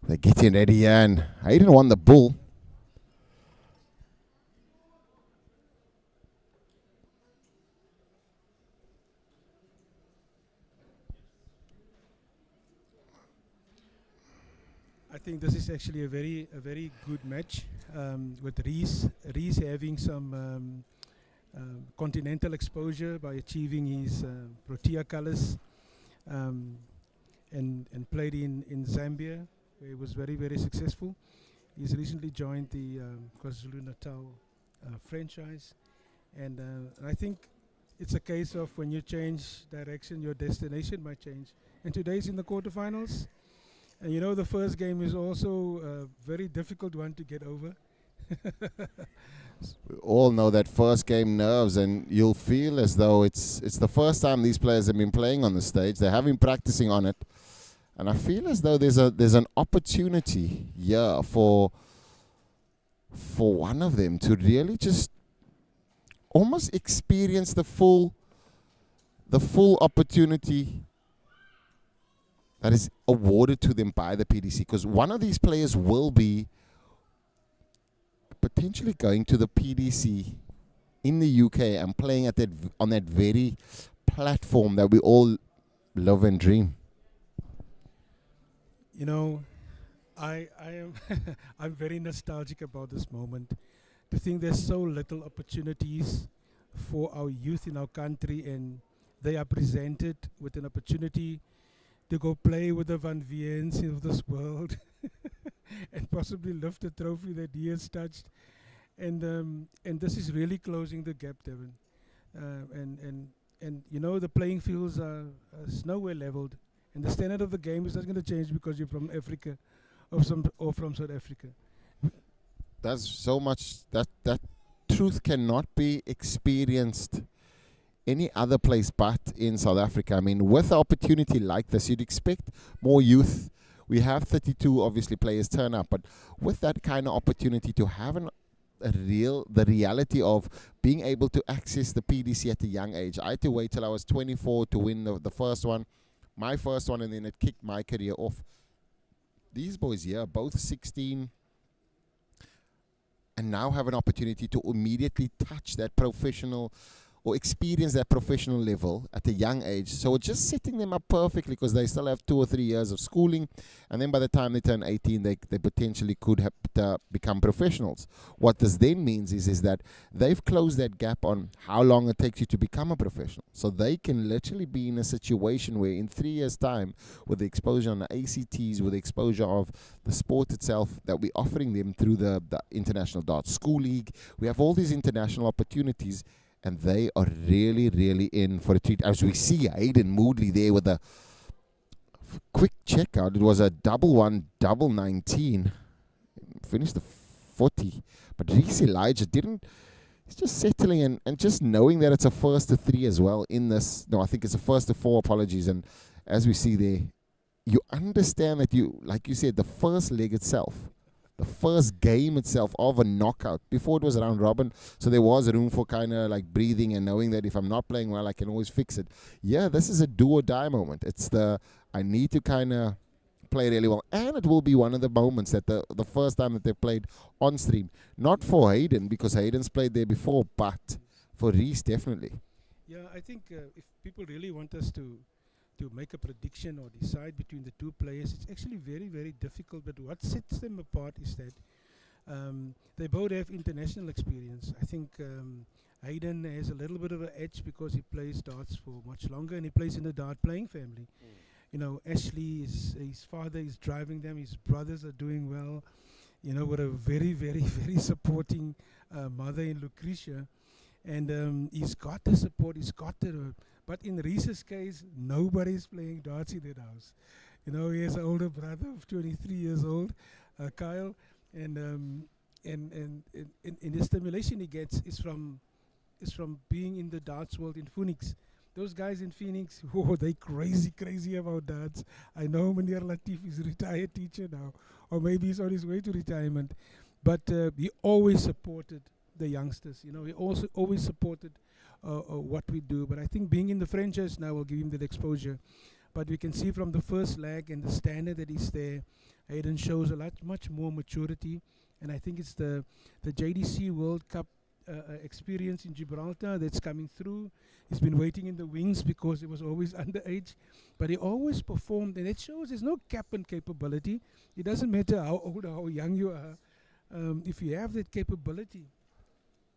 They're getting ready here, and Hayden won the bull. I think this is actually a very good match with Reece. Reece having some continental exposure by achieving his Protea colours, and played in Zambia, where he was very successful. He's recently joined the KwaZulu-Natal franchise, and I think it's a case of when you change direction, your destination might change. And today's in the quarterfinals. And you know, the first game is also a very difficult one to get over. We all know that first game nerves, and you'll feel as though it's the first time these players have been playing on the stage. They have been practicing on it, and I feel as though there's an opportunity here for one of them to really just almost experience the full opportunity that is awarded to them by the PDC, because one of these players will be potentially going to the PDC in the UK and playing at on that very platform that we all love and dream. You know, I am I'm very nostalgic about this moment. To think there's so little opportunities for our youth in our country, and they are presented with an opportunity to go play with the Van Viens of this world and possibly lift the trophy that he has touched. And this is really closing the gap, Devin. And you know, the playing fields are nowhere leveled, and the standard of the game is not going to change because you're from Africa or from South Africa. That's so much that truth cannot be experienced any other place but in South Africa. I mean, with an opportunity like this, you'd expect more youth. We have 32 obviously players turn up, but with that kind of opportunity to have the reality of being able to access the PDC at a young age. I had to wait till I was 24 to win the first one, my first one, and then it kicked my career off. These boys here, both 16, and now have an opportunity to immediately touch that professional or experience that professional level at a young age. So it's just setting them up perfectly, because they still have 2 or 3 years of schooling, and then by the time they turn 18, they potentially could have become professionals. What this then means is that they've closed that gap on how long it takes you to become a professional. So they can literally be in a situation where in 3 years' time, with the exposure on the ACTs, with the exposure of the sport itself that we're offering them through the International Darts School League, we have all these international opportunities, and they are really in for a treat. As we see Hayden Moodley there with a quick checkout. It was a 1-1, 19. Finished the 40. But Reece Elijah he's just settling and just knowing that it's a first to 3 as well in this. No, I think it's a first to 4, apologies. And as we see there, you understand that like you said, the first leg itself, the first game itself of a knockout, before it was round robin, so there was room for kind of like breathing and knowing that if I'm not playing well, I can always fix it. Yeah, this is a do or die moment. It's I need to kind of play really well, and it will be one of the moments that the first time that they played on stream, not for Hayden, because Hayden's played there before, but for Reece, definitely. Yeah, I think if people really want us to make a prediction or decide between the two players, it's actually very difficult. But what sets them apart is that they both have international experience. I think Hayden has a little bit of an edge because he plays darts for much longer, and he plays in a dart playing family. You know, Ashley, his father is driving them, his brothers are doing well, you know, with a very supporting mother in Lucretia. And he's got the support, he's got the... But in Reece's case, nobody's playing darts in that house. You know, he has an older brother of 23 years old, Kyle, and the stimulation he gets is from being in the darts world in Phoenix. Those guys in Phoenix, they crazy about darts. I know Meneer Latif is a retired teacher now, or maybe he's on his way to retirement. But he always supported the youngsters. You know, he also always supported what we do. But I think being in the franchise now will give him that exposure. But we can see from the first leg and the standard that is there, Hayden shows much more maturity. And I think it's the JDC World Cup experience in Gibraltar that's coming through. He's been waiting in the wings because he was always underage, but he always performed, and it shows there's no cap on capability. It doesn't matter how old or how young you are. If you have that capability,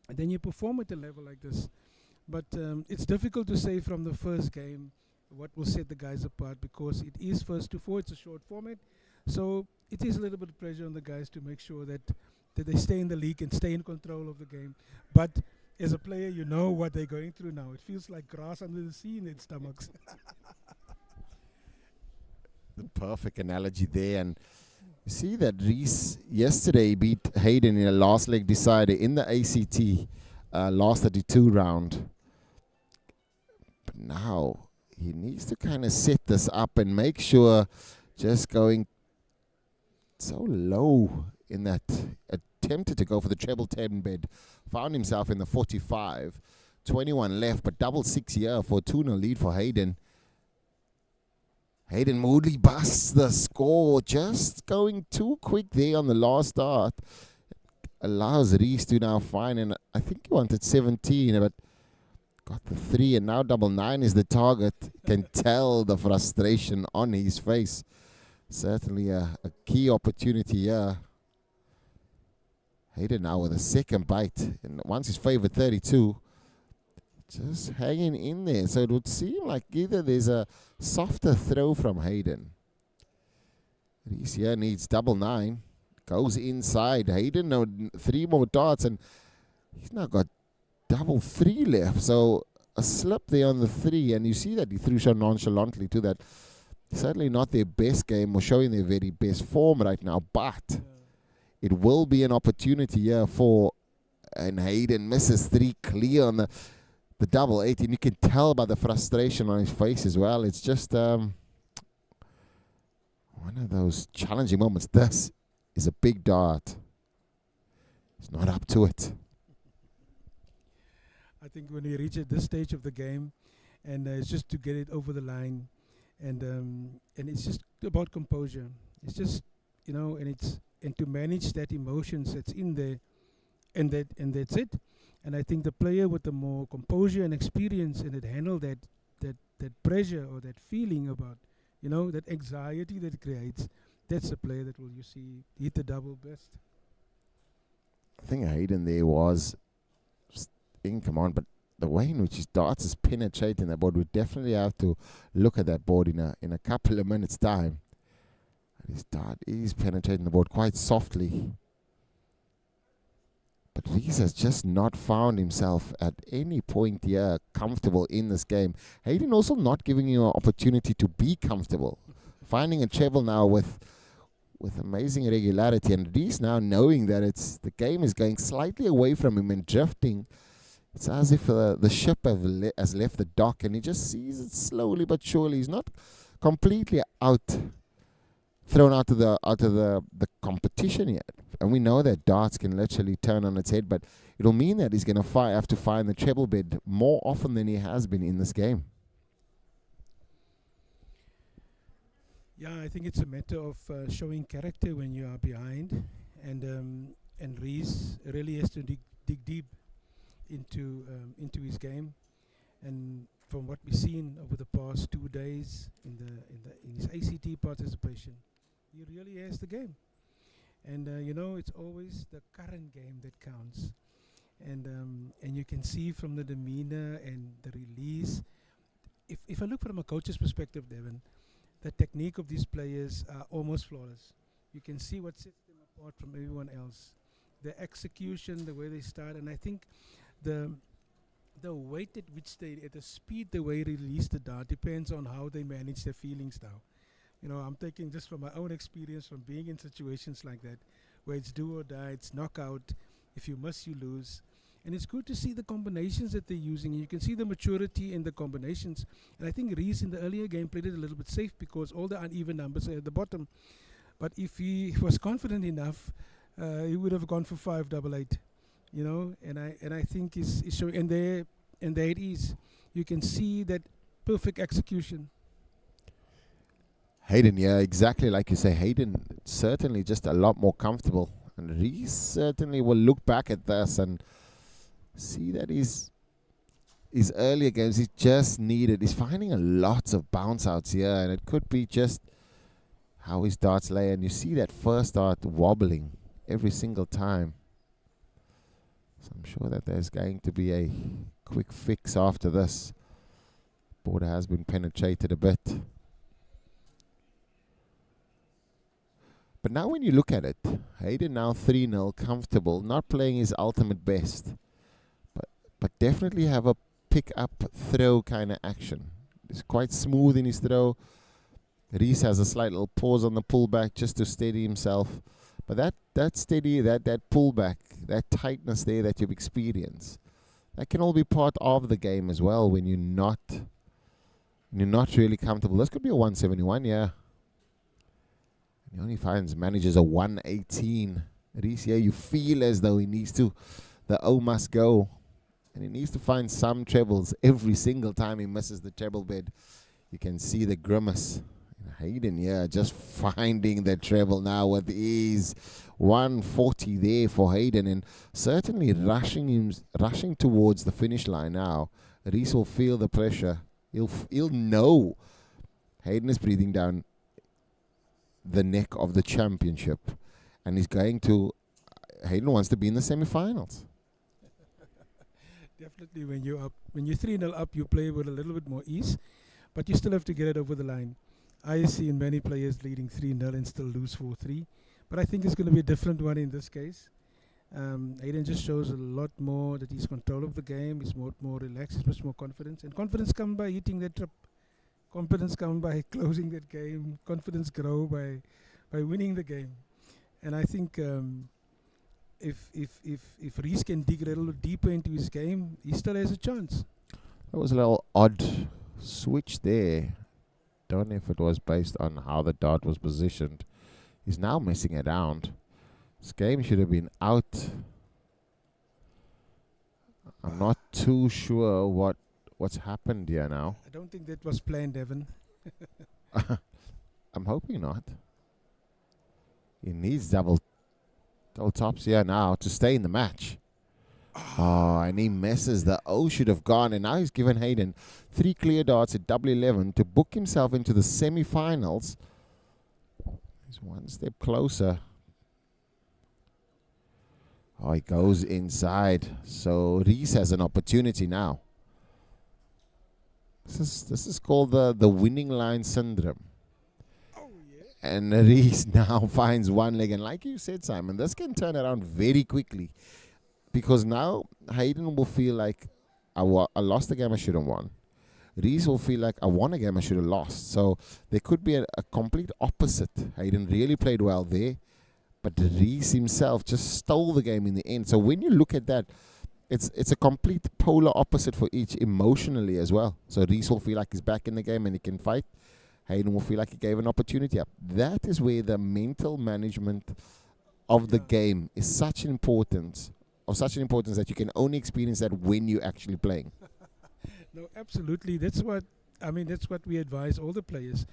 and then you perform at a level like this. But it's difficult to say from the first game what will set the guys apart, because it is first to four. It's a short format, so it is a little bit of pressure on the guys to make sure that they stay in the league and stay in control of the game. But as a player, you know what they're going through now. It feels like grass under the sea in their stomachs. The perfect analogy there. And you see that Reece yesterday beat Hayden in a last leg decider in the ACT last 32 round. But now he needs to kind of set this up and make sure, just going so low in that, attempted to go for the treble 10 bid, found himself in the 45, 21 left, but double 6 here for a 2-0 lead for Hayden. Hayden Moodley busts the score, just going too quick there on the last start. Allows Reece to now find, and I think he wanted 17, but got the 3, and now double 9 is the target. Can tell the frustration on his face. Certainly a key opportunity here. Hayden now with a second bite, and once his favorite 32. Just hanging in there. So it would seem like either there's a softer throw from Hayden. Reece here needs double 9. Goes inside. Hayden now 3 more darts, and he's now got double 3 left. So a slip there on the 3, and you see that he threw so nonchalantly to that. Certainly not their best game or showing their very best form right now, but it will be an opportunity here for, and Hayden misses 3 clear on the double 8, and you can tell by the frustration on his face as well. It's just one of those challenging moments. This is a big dart. He's not up to it. I think when we reach at this stage of the game, and it's just to get it over the line, and it's just about composure. It's just, and to manage that emotions that's in there, and that's it. And I think the player with the more composure and experience and it handle that pressure or that feeling about, that anxiety that it creates, that's the player that will you see hit the double best. I think Hayden there was in command, but the way in which his darts is penetrating the board, we definitely have to look at that board in a couple of minutes' time. His dart is penetrating the board quite softly. But Reece has just not found himself at any point here comfortable in this game. Hayden also not giving you an opportunity to be comfortable. Finding a treble now with amazing regularity, and Reece now knowing that the game is going slightly away from him and drifting. It's as if the ship has left the dock, and he just sees it slowly but surely. He's not completely thrown out of the competition yet. And we know that darts can literally turn on its head, but it'll mean that he's going to have to find the treble bid more often than he has been in this game. Yeah, I think it's a matter of showing character when you are behind, and Reece really has to dig deep into his game, and from what we've seen over the past 2 days in his ACT participation, he really has the game. And it's always the current game that counts, and you can see from the demeanor and the release. If I look from a coach's perspective, Devin, the technique of these players are almost flawless. You can see what sets them apart from everyone else. The execution, the way they start, and I think the weight at which at the speed the way they release the dart depends on how they manage their feelings now. I'm taking just from my own experience from being in situations like that, where it's do or die, it's knockout. If you miss, you lose. And it's good to see the combinations that they're using. You can see the maturity in the combinations. And I think Reece in the earlier game played it a little bit safe because all the uneven numbers are at the bottom. But if he was confident enough, he would have gone for 5-8. And I think he's showing, and there it is. You can see that perfect execution. Hayden, yeah, exactly like you say. Hayden certainly just a lot more comfortable. And Reece certainly will look back at this and see that his earlier games, he's finding a lots of bounce outs here, and it could be just how his darts lay. And you see that first dart wobbling every single time. So I'm sure that there's going to be a quick fix after this. Border has been penetrated a bit. But now when you look at it, Hayden now 3-0, comfortable, not playing his ultimate best, but definitely have a pick-up throw kind of action. He's quite smooth in his throw. Reece has a slight little pause on the pullback just to steady himself. But that steady, that pullback, that tightness there that you've experienced, that can all be part of the game as well when you're not really comfortable. This could be a 171, yeah. He only manages a 118. Reece, yeah, you feel as though the O must go. And he needs to find some trebles every single time he misses the treble bed. You can see the grimace. Hayden, yeah, just finding the treble now with ease. 140 there for Hayden, and certainly rushing towards the finish line now. Reece will feel the pressure. He'll know Hayden is breathing down the neck of the championship, and Hayden wants to be in the semi-finals. Definitely, when you're 3-0 up, you play with a little bit more ease, but you still have to get it over the line. I see in many players leading 3-0 and still lose 4-3, but I think it's going to be a different one in this case. Hayden just shows a lot more that he's control of the game. He's more relaxed. He's much more confidence, and confidence comes by hitting that trip. Confidence comes by closing that game. Confidence grow by winning the game. And I think if Reece can dig a little deeper into his game, he still has a chance. That was a little odd switch there. Don't know if it was based on how the dart was positioned. He's now messing around. This game should have been out. I'm not too sure what's happened here now. I don't think that was planned, Evan. I'm hoping not. He needs double tops here now to stay in the match. Oh, and he misses. The O should have gone, and now he's given Hayden 3 clear darts at double 11 to book himself into the semi-finals. He's one step closer. Oh, he goes inside. So Reece has an opportunity now. This is called the winning line syndrome. Oh, yeah. And Reece now finds one leg. And like you said, Simon, this can turn around very quickly. Because now Hayden will feel like I lost the game I should have won. Reece will feel like I won a game I should have lost. So there could be a complete opposite. Hayden really played well there, but Reece himself just stole the game in the end. So when you look at that, it's a complete polar opposite for each emotionally as well. So Reece will feel like he's back in the game and he can fight. Hayden will feel like he gave an opportunity up. That is where the mental management of the game is such an importance. Of such an importance that you can only experience that when you're actually playing. No, absolutely. That's what we advise all the players.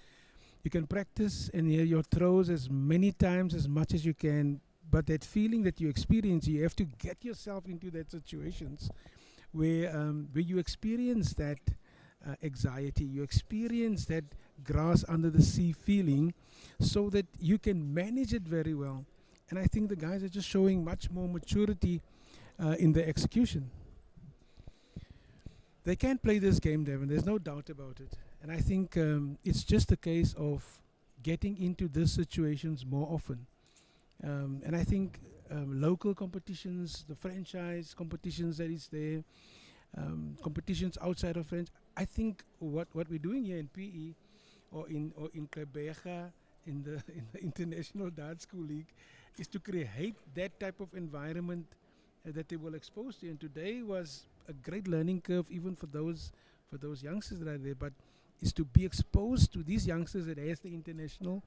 You can practice and hear your throws as many times as much as you can, but that feeling that you experience, you have to get yourself into that situations where you experience that anxiety, you experience that grass under the sea feeling, so that you can manage it very well. And I think the guys are just showing much more maturity in their execution. They can play this game, Devin. There's no doubt about it. And I think it's just a case of getting into these situations more often. And I think local competitions, the franchise competitions that is there, competitions outside of French. I think what we're doing here in PE or in Quebeca, in the International Dart School League, is to create that type of environment that they will expose to. And today was a great learning curve even for those youngsters that are there, but is to be exposed to these youngsters that has the international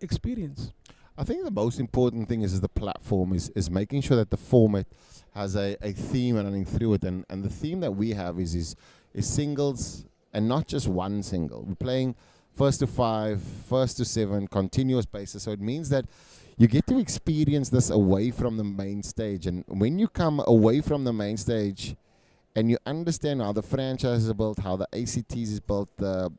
experience. I think the most important thing is the platform is making sure that the format has a theme running through it, and the theme that we have is singles, and not just one single. We're playing first to 5, first to 7, continuous basis. So it means that you get to experience this away from the main stage. And when you come away from the main stage and you understand how the franchise is built, how the ACTs is built, the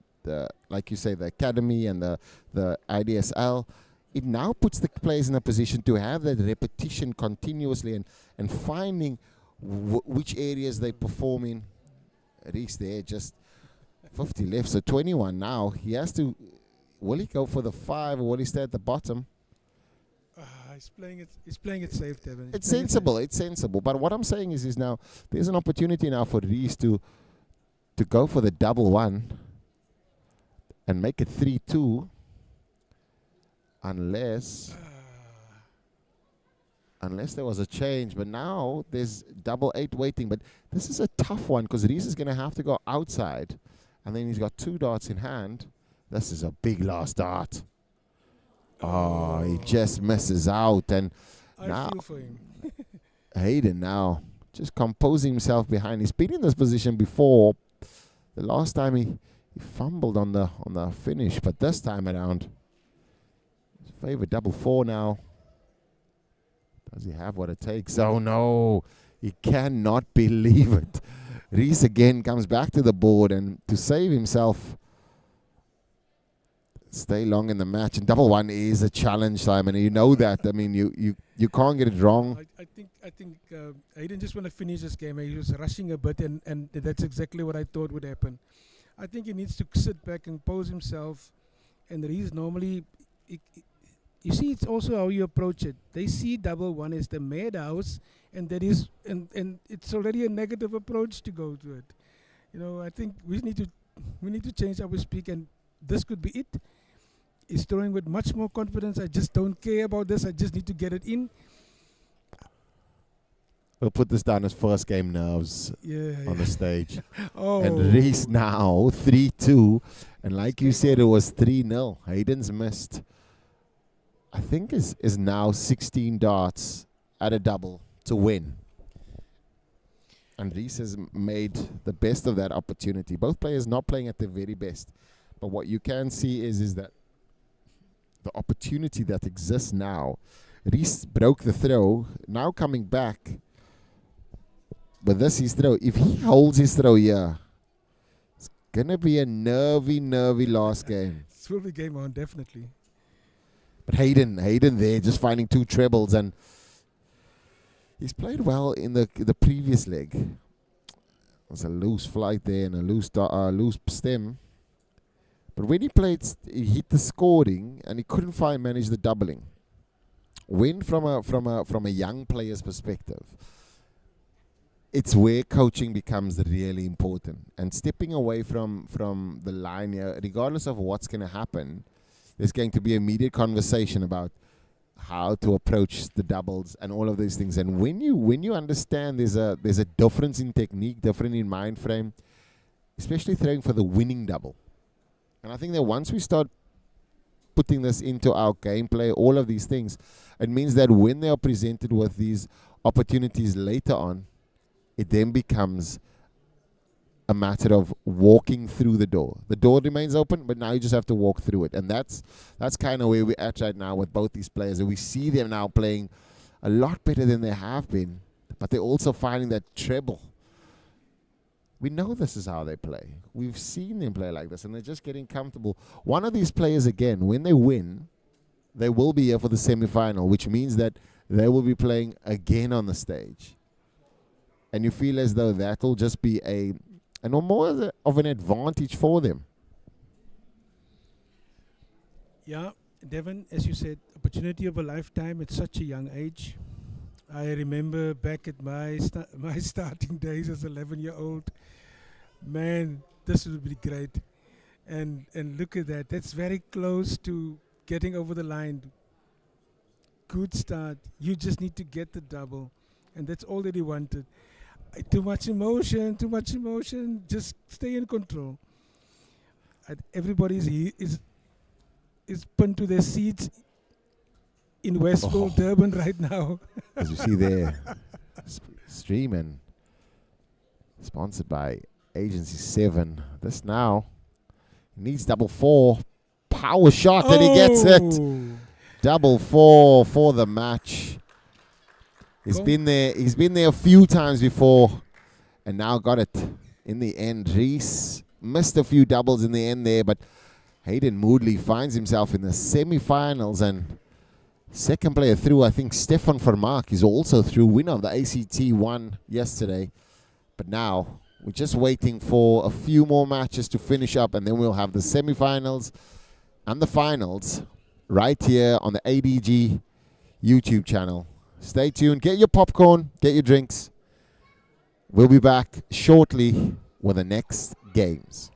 like you say, the academy and the IDSL, it now puts the players in a position to have that repetition continuously and finding which areas they perform in. Reece there, just 50 left, so 21 now. He has to, will he go for the 5 or will he stay at the bottom? He's playing it safe, Devin. It's sensible. But what I'm saying is now, there's an opportunity now for Reece to go for the double 1 and make it 3-2. Unless there was a change. But now there's double 8 waiting. But this is a tough one because Reece is going to have to go outside. And then he's got 2 darts in hand. This is a big last dart. Oh, he just misses out. And now feel for him. Hayden now just composing himself behind. He's been in this position before. The last time he fumbled on the finish. But this time around, favorite double 4 now. Does he have what it takes? Oh no, he cannot believe it. Reece again comes back to the board, and to save himself, stay long in the match. And double 1 is a challenge, Simon. You know that. I mean, you can't get it wrong. I think Hayden just want to finish this game. He was rushing a bit, and that's exactly what I thought would happen. I think he needs to sit back and pose himself. And Reece normally, you see, it's also how you approach it. They see double 1 as the madhouse, and that is, and it's already a negative approach to go to it. You know, I think we need to change how we speak, and this could be it. He's throwing with much more confidence. I just don't care about this. I just need to get it in. We'll put this down as first game nerves on the stage. Oh. And Reece now 3-2, and like you said, it was 3-0. Hayden's missed. I think is now 16 darts at a double to win. And Reece has made the best of that opportunity. Both players not playing at their very best. But what you can see is that the opportunity that exists now. Reece broke the throw. Now coming back. But this his throw. If he holds his throw here, it's going to be a nervy last game. It will be game on, definitely. But Hayden there, just finding 2 trebles, and he's played well in the previous leg. There's a loose flight there and a loose stem. But when he played, he hit the scoring and he couldn't manage the doubling. When from a young player's perspective, it's where coaching becomes really important. And stepping away from the line here, regardless of what's going to happen, there's going to be immediate conversation about how to approach the doubles and all of these things. And when you understand there's a difference in technique, different in mind frame, especially throwing for the winning double. And I think that once we start putting this into our gameplay, all of these things, it means that when they are presented with these opportunities later on, it then becomes a matter of walking through the door. The door remains open, but now you just have to walk through it. And that's kind of where we're at right now with both these players. And we see them now playing a lot better than they have been, but they're also finding that treble. We know this is how they play. We've seen them play like this, and they're just getting comfortable. One of these players, again, when they win, they will be here for the semi-final, which means that they will be playing again on the stage. And you feel as though that will just be more of an advantage for them. Yeah, Devin, as you said, opportunity of a lifetime at such a young age. I remember back at my starting days as 11-year-old. Man, this would be great. And look at that. That's very close to getting over the line. Good start. You just need to get the double. And that's all that he wanted. Too much emotion. Just stay in control. Everybody is pinned to their seats in Westville, Durban right now. As you see there, streaming, sponsored by Agency 7. This now, Needs double four. Power shot, and he gets it. Double four for the match. He's been there a few times before, and now got it in the end. Reece missed a few doubles in the end there, but Hayden Moodley finds himself in the semi-finals, and second player through, I think Stefan Vermaak is also through, winner of the ACT won yesterday. But now we're just waiting for a few more matches to finish up, and then we'll have the semi-finals and the finals right here on the ADG YouTube channel. Stay tuned, get your popcorn, get your drinks. We'll be back shortly with the next games.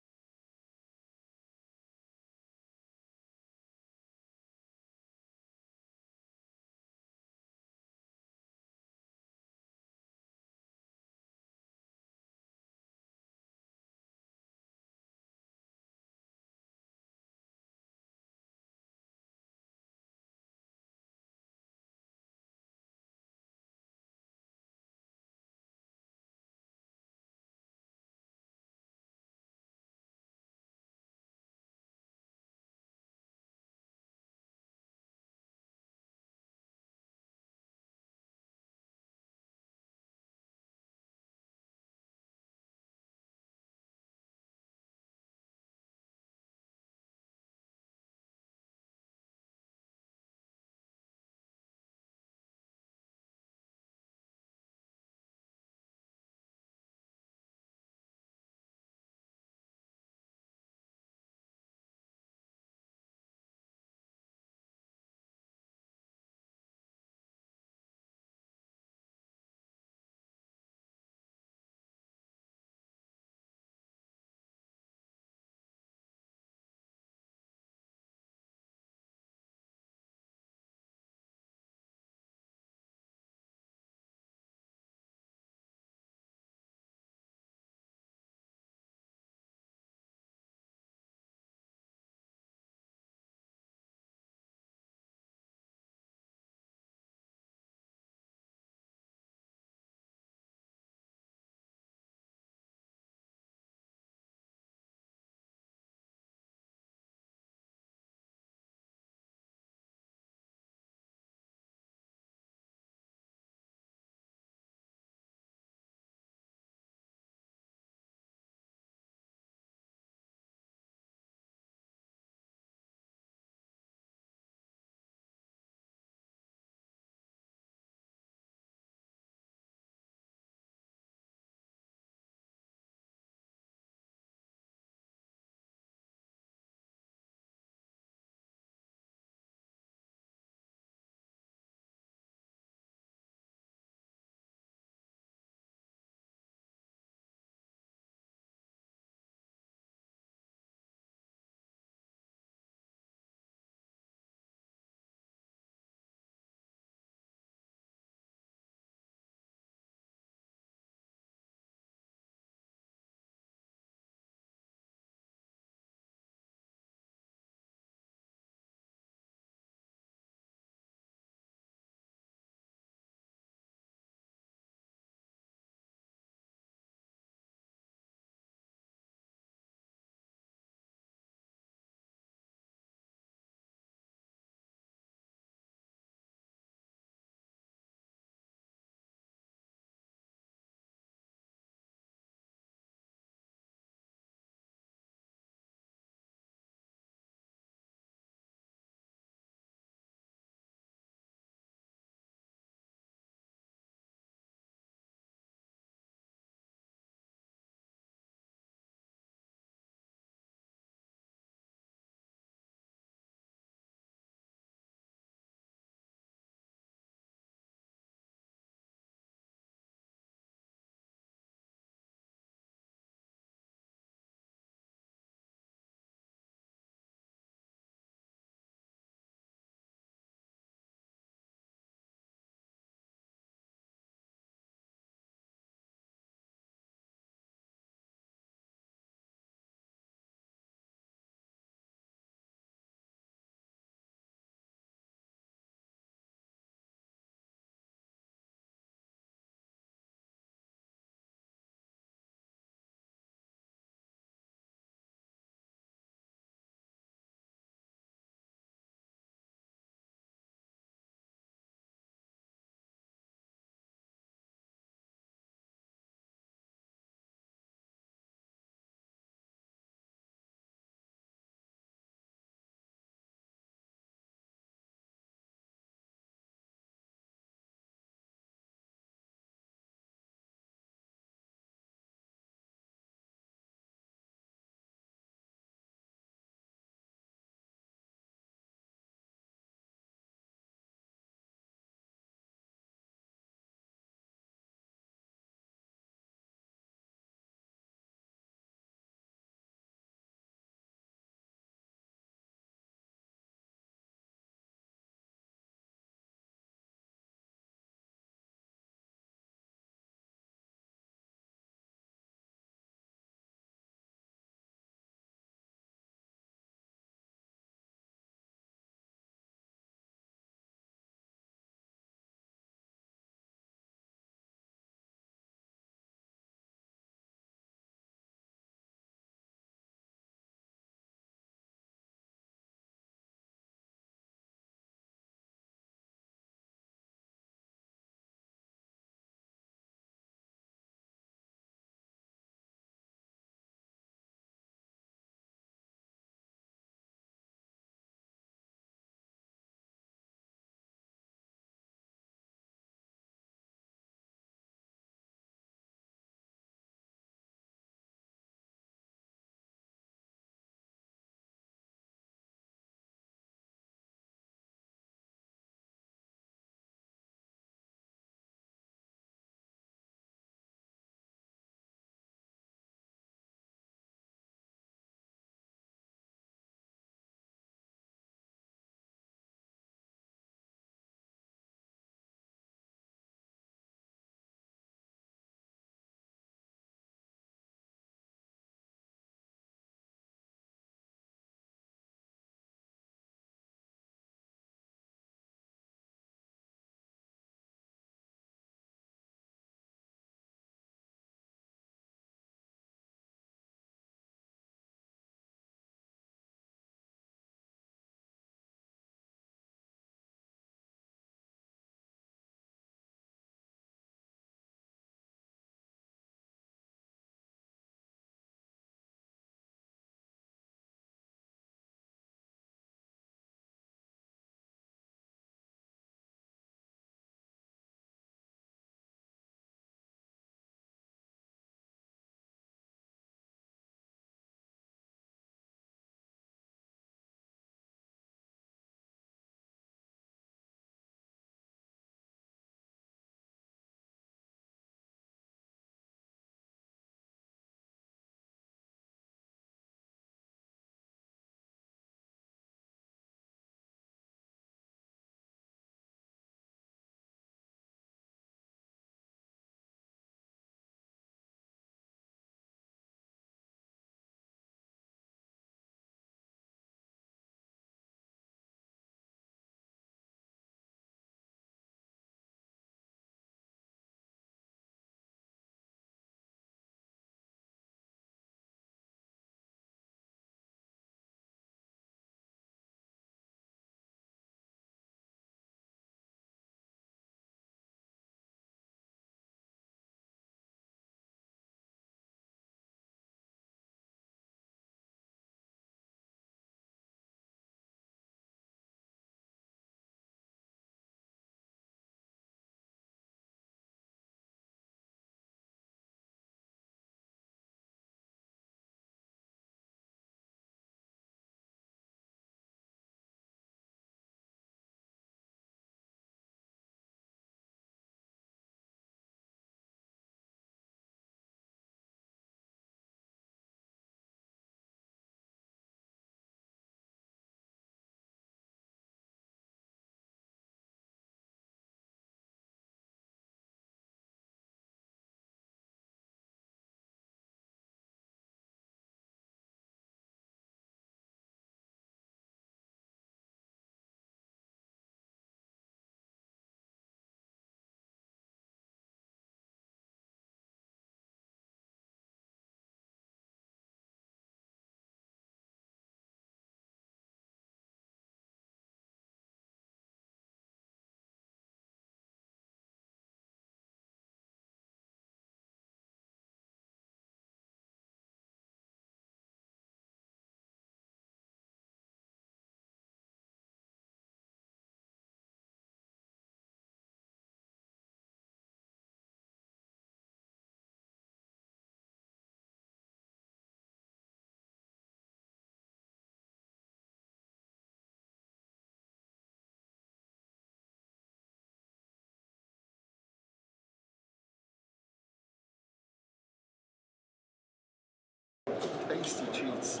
substitutes.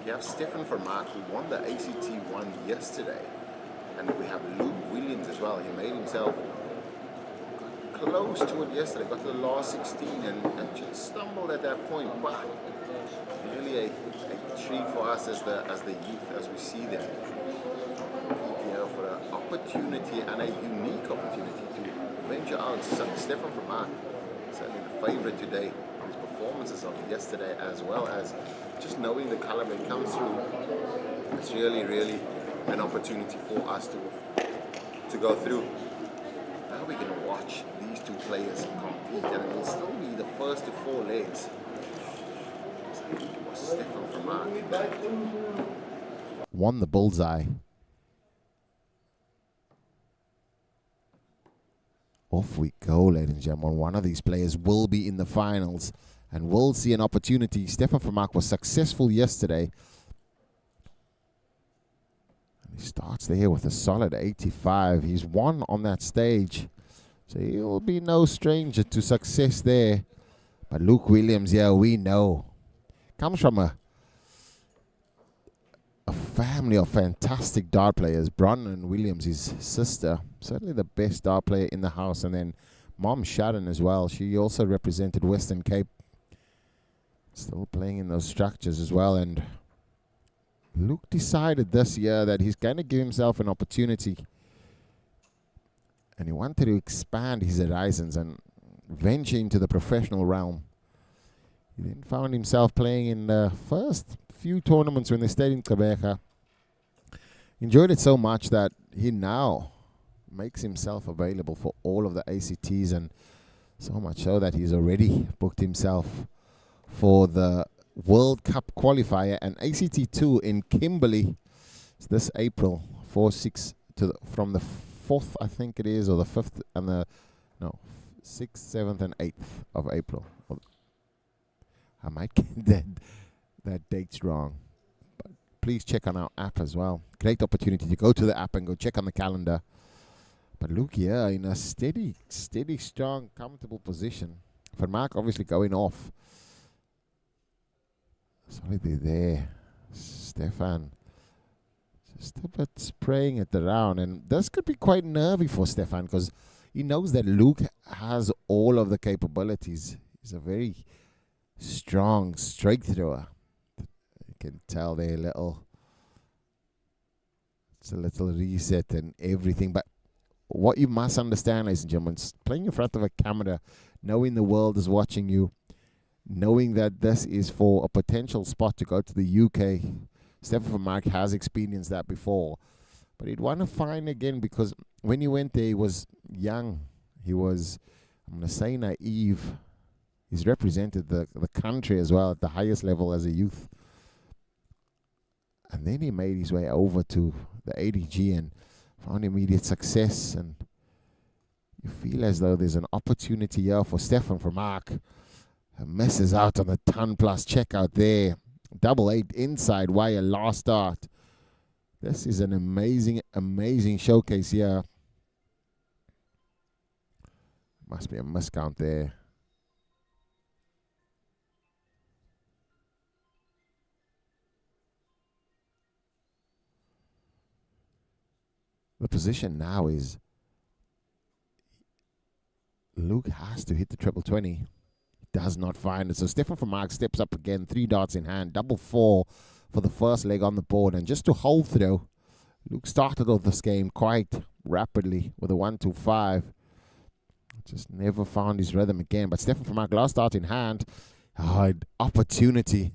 You have Stefan Vermaak, who won the ACT one yesterday. And we have Luke Williams as well. He made himself close to it yesterday, got to the last 16 and just stumbled at that point. But really a treat for us as the youth, as we see them here for an opportunity and a unique opportunity to venture out. Stefan Vermaak, certainly the favorite today. His performances of yesterday, as well as just knowing the caliber it comes through. It's really, really an opportunity for us to go through. Now we're going to watch these two players compete, and it will still be the first to 4 legs. Stefan Vermaak won the bullseye. Off we go, ladies and gentlemen. One of these players will be in the finals and will see an opportunity. Stefan Vermaak was successful yesterday. And he starts there with a solid 85. He's won on that stage, so he'll be no stranger to success there. But Luke Williams, yeah, we know, comes from a family of fantastic dart players. Bronwyn Williams, his sister, certainly the best dart player in the house. And then Mom Sharon as well. She also represented Western Cape. Still playing in those structures as well. And Luke decided this year that he's going to give himself an opportunity. And he wanted to expand his horizons and venture into the professional realm. He then found himself playing in the first few tournaments when they stayed in Quebec. Enjoyed it so much that he now makes himself available for all of the ACTs, and so much so that he's already booked himself for the World Cup qualifier and ACT2 in Kimberley this April, 4-6 from the 4th, I think it is, or the 5th and the 6th, 7th and 8th of April. I might get that date's wrong, but please check on our app as well. Great opportunity to go to the app and go check on the calendar. But Luke here in a steady, strong, comfortable position. Vermaak obviously going off. Solidly there. Stefan just a bit spraying it around. And this could be quite nervy for Stefan because he knows that Luke has all of the capabilities. He's a very strong straight thrower. You can tell they're it's a little reset and everything. But what you must understand, ladies and gentlemen, playing in front of a camera, knowing the world is watching you, knowing that this is for a potential spot to go to the UK. Stefan Vermaak has experienced that before. But he'd want to find again, because when he went there, he was young. He was, I'm going to say, naive. He's represented the country as well at the highest level as a youth. And then he made his way over to the ADG and found immediate success. And you feel as though there's an opportunity here for Stefan Vermaak. Misses out on the ton plus checkout there. 8 inside wire last start. This is an amazing showcase here. Must be a miscount there. The position now is Luke has to hit the triple 20. Does not find it. So Stefan Vermaak steps up again, 3 darts in hand, 4 for the first leg on the board. And just to hold through, Luke started off this game quite rapidly with a 1-2-5. Just never found his rhythm again. But Stefan Vermaak, last dart in hand. Opportunity.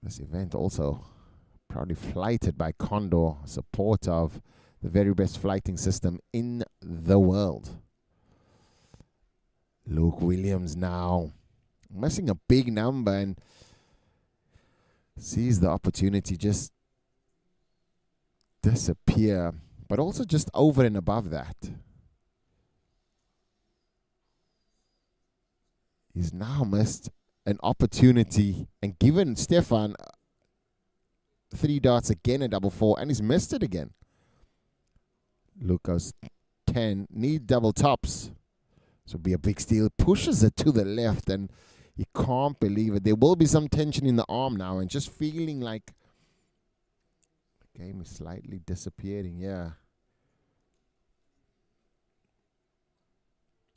This event also proudly flighted by Condor, support of the very best flighting system in the world. Luke Williams now missing a big number and sees the opportunity just disappear, but also just over and above that. He's now missed an opportunity and given Stefan 3 darts again at 4, and he's missed it again. Luke goes 10, need double tops. So be a big steal, pushes it to the left, and He can't believe it. There will be some tension in the arm now and just feeling like the game is slightly disappearing. Yeah.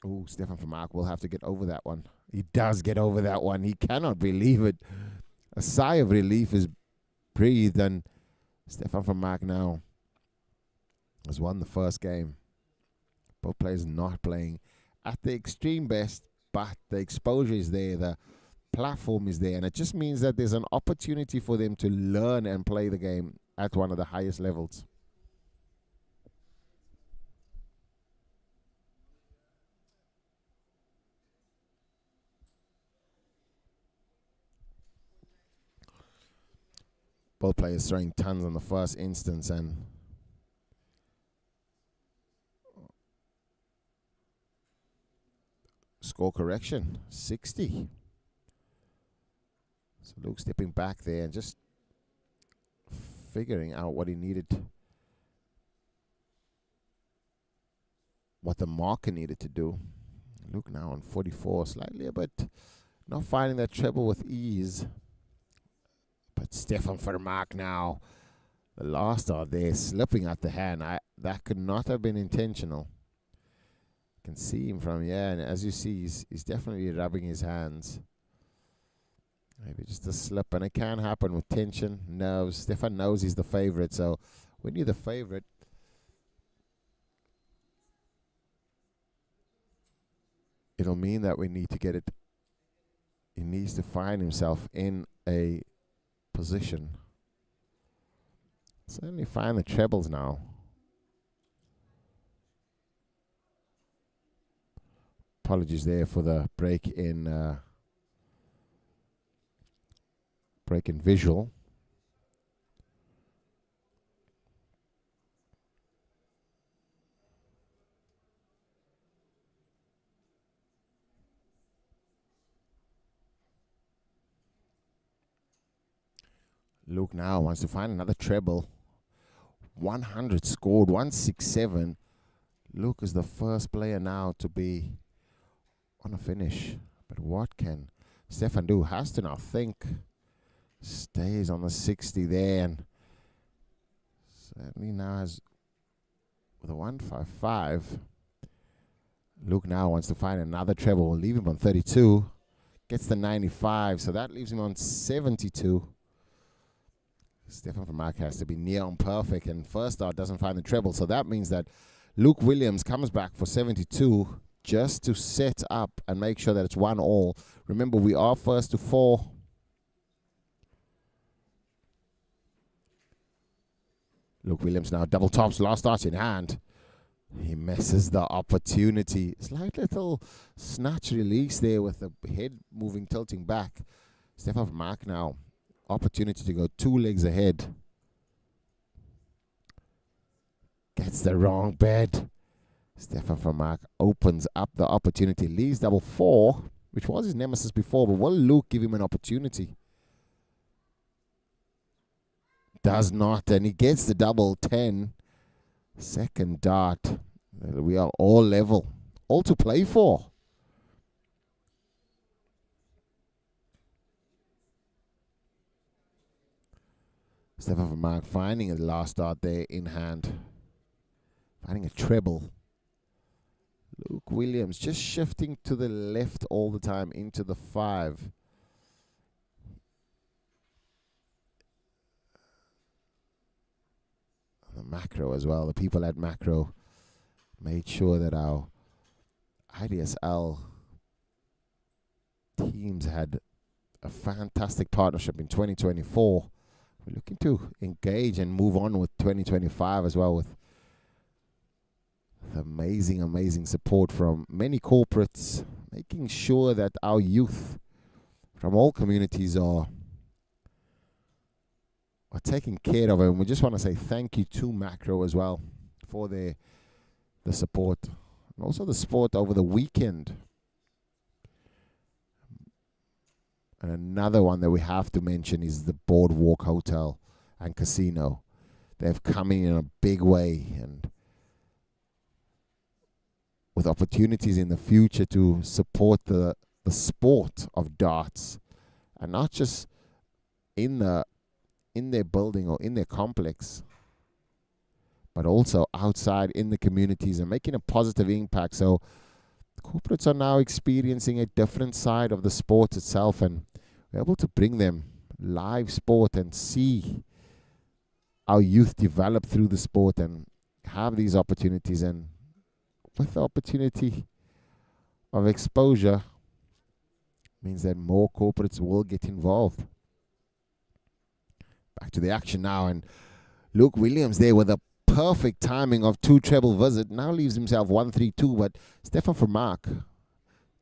Oh, Stefan Vermaak will have to get over that one. He does get over that one. He cannot believe it. A sigh of relief is breathed, and Stefan Vermaak now has won the first game. Both players not playing at the extreme best, but the exposure is there, the platform is there, and it just means that there's an opportunity for them to learn and play the game at one of the highest levels. Both players throwing tons on the first instance, and score correction, 60. So Luke stepping back there and just figuring out what he needed, what the marker needed to do. Luke now on 44, slightly a bit not finding that treble with ease. But Stefan Vermaak now, the last are there, slipping out the hand. That could not have been intentional. Can see him from here, and as you see, he's definitely rubbing his hands. Maybe just a slip, and it can happen with tension, nerves. Stefan knows he's the favorite, so when you're the favorite, it'll mean that we need to get it. He needs to find himself in a position. Certainly find the trebles now. Apologies there for the break in visual. Luke now wants to find another treble. 100 scored, 167. Luke is the first player now to be on a finish. But what can Stefan do? Has to now think. Stays on the 60 there, and certainly now has with a 155. Luke now wants to find another treble. We'll leave him on 32. Gets the 95, so that leaves him on 72. Stefan Vermaak has to be near on perfect, and first start doesn't find the treble, so that means that Luke Williams comes back for 72 just to set up and make sure that it's 1-all. Remember, we are first to 4. Luke Williams now double tops, last start in hand. He misses the opportunity. Slight little snatch release there with the head moving, tilting back. Stefan Vermaak now, opportunity to go 2 legs ahead. Gets the wrong bed. Stefan Vermaak opens up the opportunity, leaves double 4, which was his nemesis before, but will Luke give him an opportunity? Does not, and he gets the double 10. Second dart. We are all level, all to play for. Stefan Vermaak finding a last dart there in hand. Finding a treble. Luke Williams just shifting to the left all the time into the 5. The macro as well. The people at macro made sure that our IDSL teams had a fantastic partnership in 2024. We're looking to engage and move on with 2025 as well, with amazing, amazing support from many corporates, making sure that our youth from all communities are taken care of, and we just want to say thank you to Macro as well for the support, and also the support over the weekend. And another one that we have to mention is the Boardwalk Hotel and Casino. They've come in a big way, and with opportunities in the future to support the the sport of darts, and not just in their building or in their complex, but also outside in the communities and making a positive impact. So corporates are now experiencing a different side of the sport itself, and we're able to bring them live sport and see our youth develop through the sport and have these opportunities. And with the opportunity of exposure means that more corporates will get involved. Back to the action now, and Luke Williams there with a perfect timing of 2 treble visit. Now leaves himself 1-3-2, but Stefan Vermaak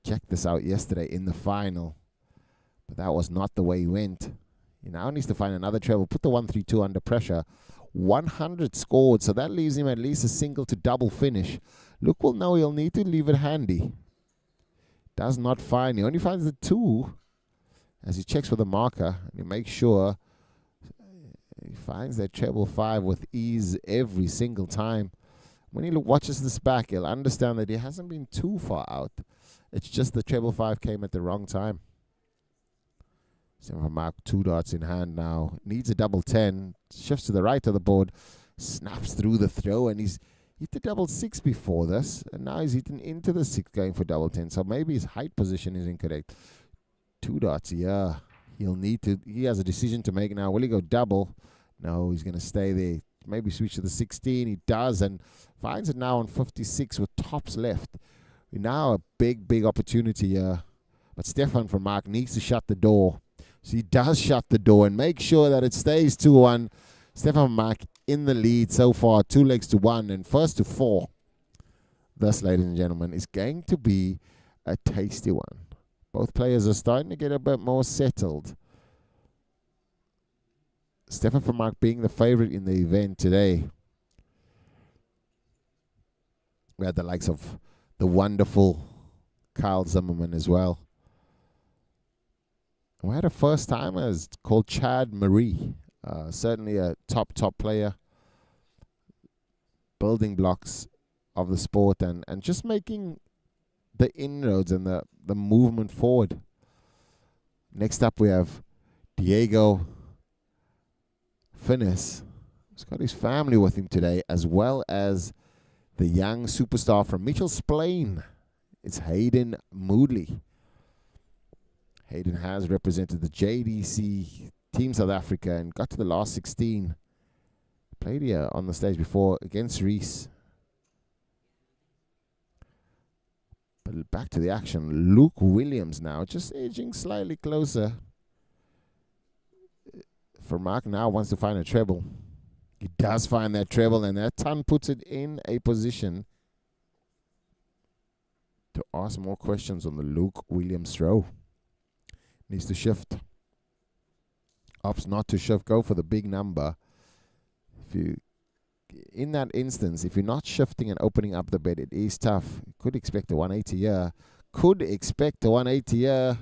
checked this out yesterday in the final, but that was not the way he went. He now needs to find another treble, put the 1-3-2 under pressure. 100 scored, so that leaves him at least a single to double finish. Luke will know he'll need to leave it handy. Does not find, he only finds the 2 as he checks with the marker, and he makes sure he finds that treble 5 with ease every single time. When he watches this back, he'll understand that he hasn't been too far out. It's just the treble 5 came at the wrong time. Stefan Vermaak, 2 darts in hand now. Needs a double 10. Shifts to the right of the board. Snaps through the throw, and he's hit the double 6 before this, and now he's hitting into the 6 going for double 10. So maybe his height position is incorrect. 2 darts, yeah. He has a decision to make now. Will he go double? No, he's going to stay there. Maybe switch to the 16. He does, and finds it now on 56 with tops left. Now a big opportunity here. But Stefan Vermaak needs to shut the door. So he does shut the door and make sure that it stays 2-1. Stefan Vermaak in the lead so far, 2 legs to 1 and first to 4. This, ladies and gentlemen, is going to be a tasty one. Both players are starting to get a bit more settled. Stefan Vermaak being the favorite in the event today. We had the likes of the wonderful Kyle Zimmerman as well. We had a first-timer called Chad Marie. Certainly a top player. Building blocks of the sport and just making the inroads and the movement forward. Next up we have Diego Finnis. He's got his family with him today, as well as the young superstar from Mitchell's Plain. It's Hayden Moodley. Hayden has represented the JDC Team South Africa and got to the last 16. Played here on the stage before against Reece. But back to the action. Luke Williams now just edging slightly closer. Vermaak now wants to find a treble. He does find that treble, and that ton puts it in a position to ask more questions on the Luke Williams throw. Needs to shift. Opts not to shift, go for the big number. In that instance, if you're not shifting and opening up the bed, it is tough. You could expect a 180 here.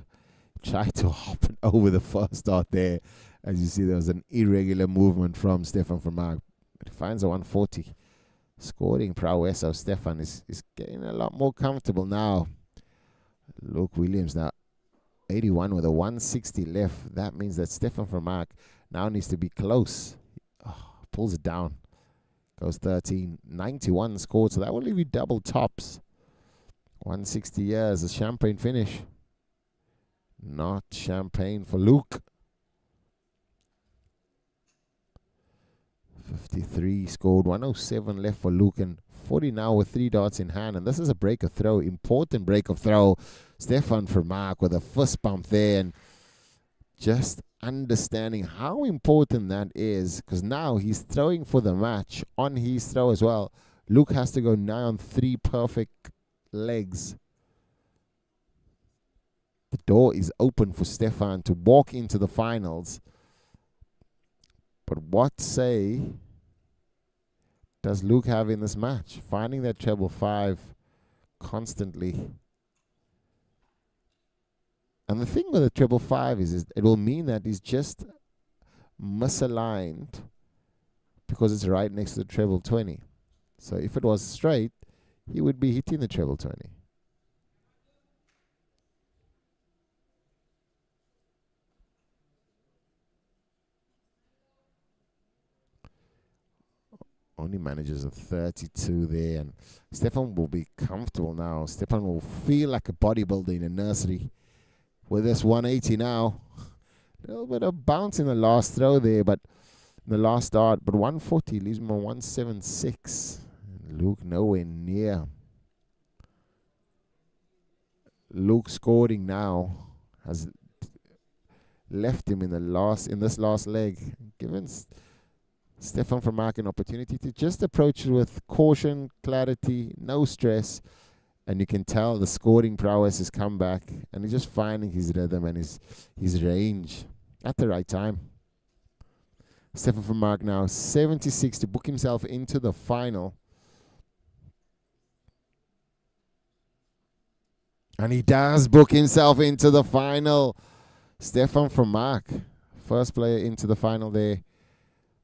Try to hop it over the first dart there. As you see, there was an irregular movement from Stefan Vermaak. But he finds a 140. Scoring prowess of Stefan is getting a lot more comfortable now. Luke Williams now 81 with a 160 left. That means that Stefan Vermaak now needs to be close. Pulls it down. Goes 13. 91 scored, so that will leave you double tops. 160 years, a champagne finish. Not champagne for Luke. 53 scored, 107 left for Luke, and 40 now with 3 darts in hand. And this is a break of throw, important break of throw. Stefan Vermaak with a fist bump there, and just understanding how important that is, because now he's throwing for the match on his throw as well. Luke has to go now on 3 perfect legs. The door is open for Stefan to walk into the finals. But what say does Luke have in this match? Finding that treble 5 constantly. And the thing with the treble 5 is it will mean that he's just misaligned because it's right next to the treble 20. So if it was straight, he would be hitting the treble 20. only manages a 32 there, and Stefan will be comfortable now. Stefan will feel like a bodybuilder in a nursery with this 180 now. A little bit of bounce in the last throw there, but in the last start, but 140 leaves him on 176. Luke nowhere near. Luke scoring now has left him in this last leg, given Stefan Vermaak an opportunity to just approach it with caution, clarity, no stress, and you can tell the scoring prowess has come back, and he's just finding his rhythm and his range at the right time. Stefan Vermaak now 76 to book himself into the final. And he does book himself into the final. Stefan Vermaak, first player into the final there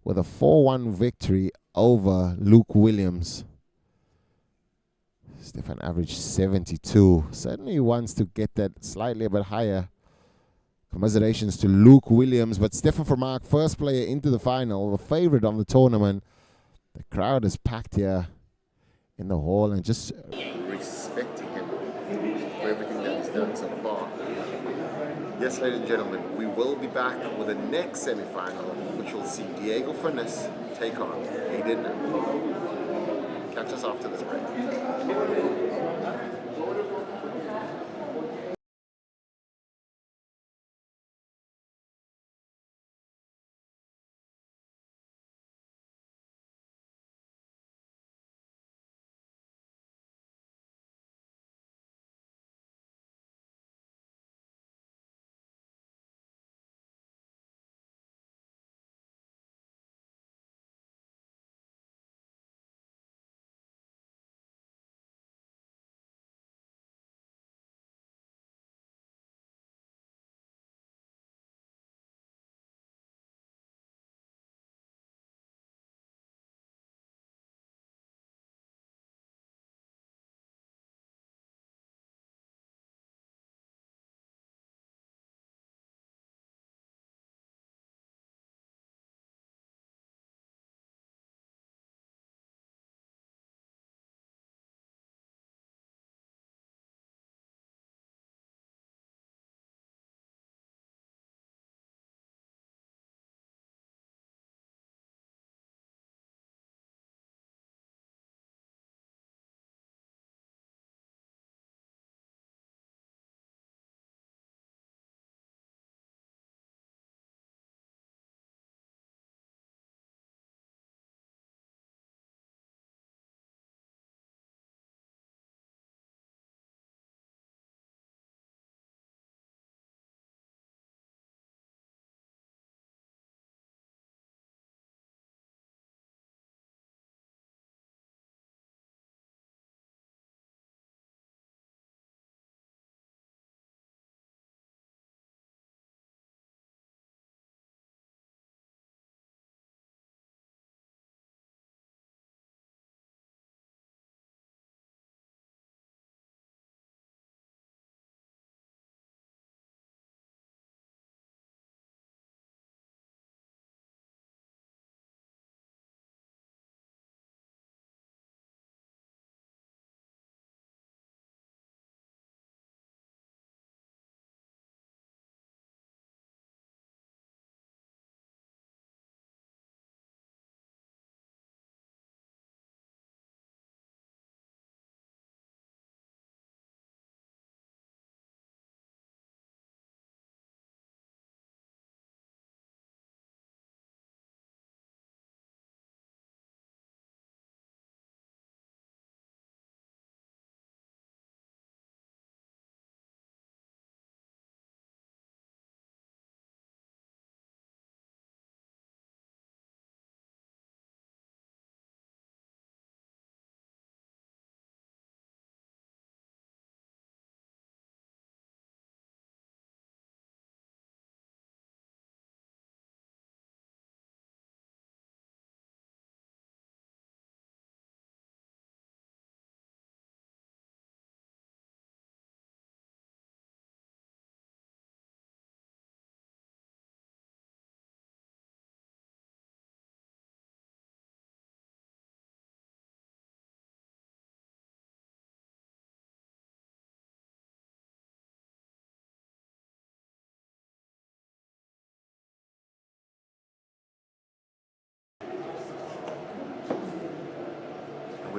with a 4-1 victory over Luke Williams. Stefan averaged 72. Certainly wants to get that slightly a bit higher. Commiserations to Luke Williams, but Stefan Vermaak, first player into the final, the favorite of the tournament. The crowd is packed here in the hall and just respecting him for everything that he's done so far. Yes, ladies and gentlemen, we will be back with the next semi-final, which will see Diego Furness take on Hayden. Catch us after this break.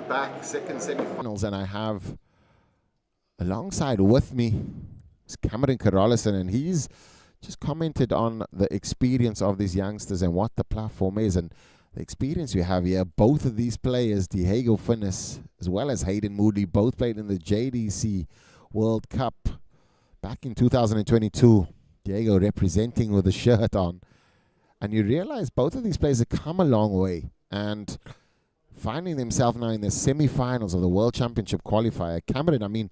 back, second semi-finals, and I have alongside with me is Cameron Carolison, and he's just commented on the experience of these youngsters and what the platform is and the experience we have here. Both of these players, Diego Finnis as well as Hayden Moodley, both played in the JDC World Cup back in 2022. Diego representing with the shirt on. And you realize both of these players have come a long way and finding themselves now in the semi-finals of the World Championship qualifier. Cameron, I mean,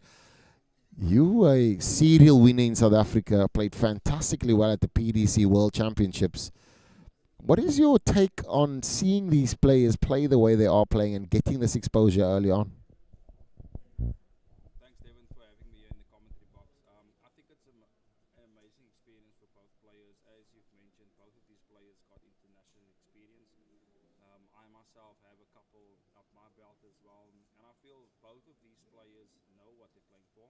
you were a serial winner in South Africa, played fantastically well at the PDC World Championships. What is your take on seeing these players play the way they are playing and getting this exposure early on? Thanks, Stefan, for having me here in the commentary box. I think it's an amazing experience for both players. As you've mentioned, both of these players got international experience. I myself have a couple up my belt as well, and I feel both of these players know what they're playing for.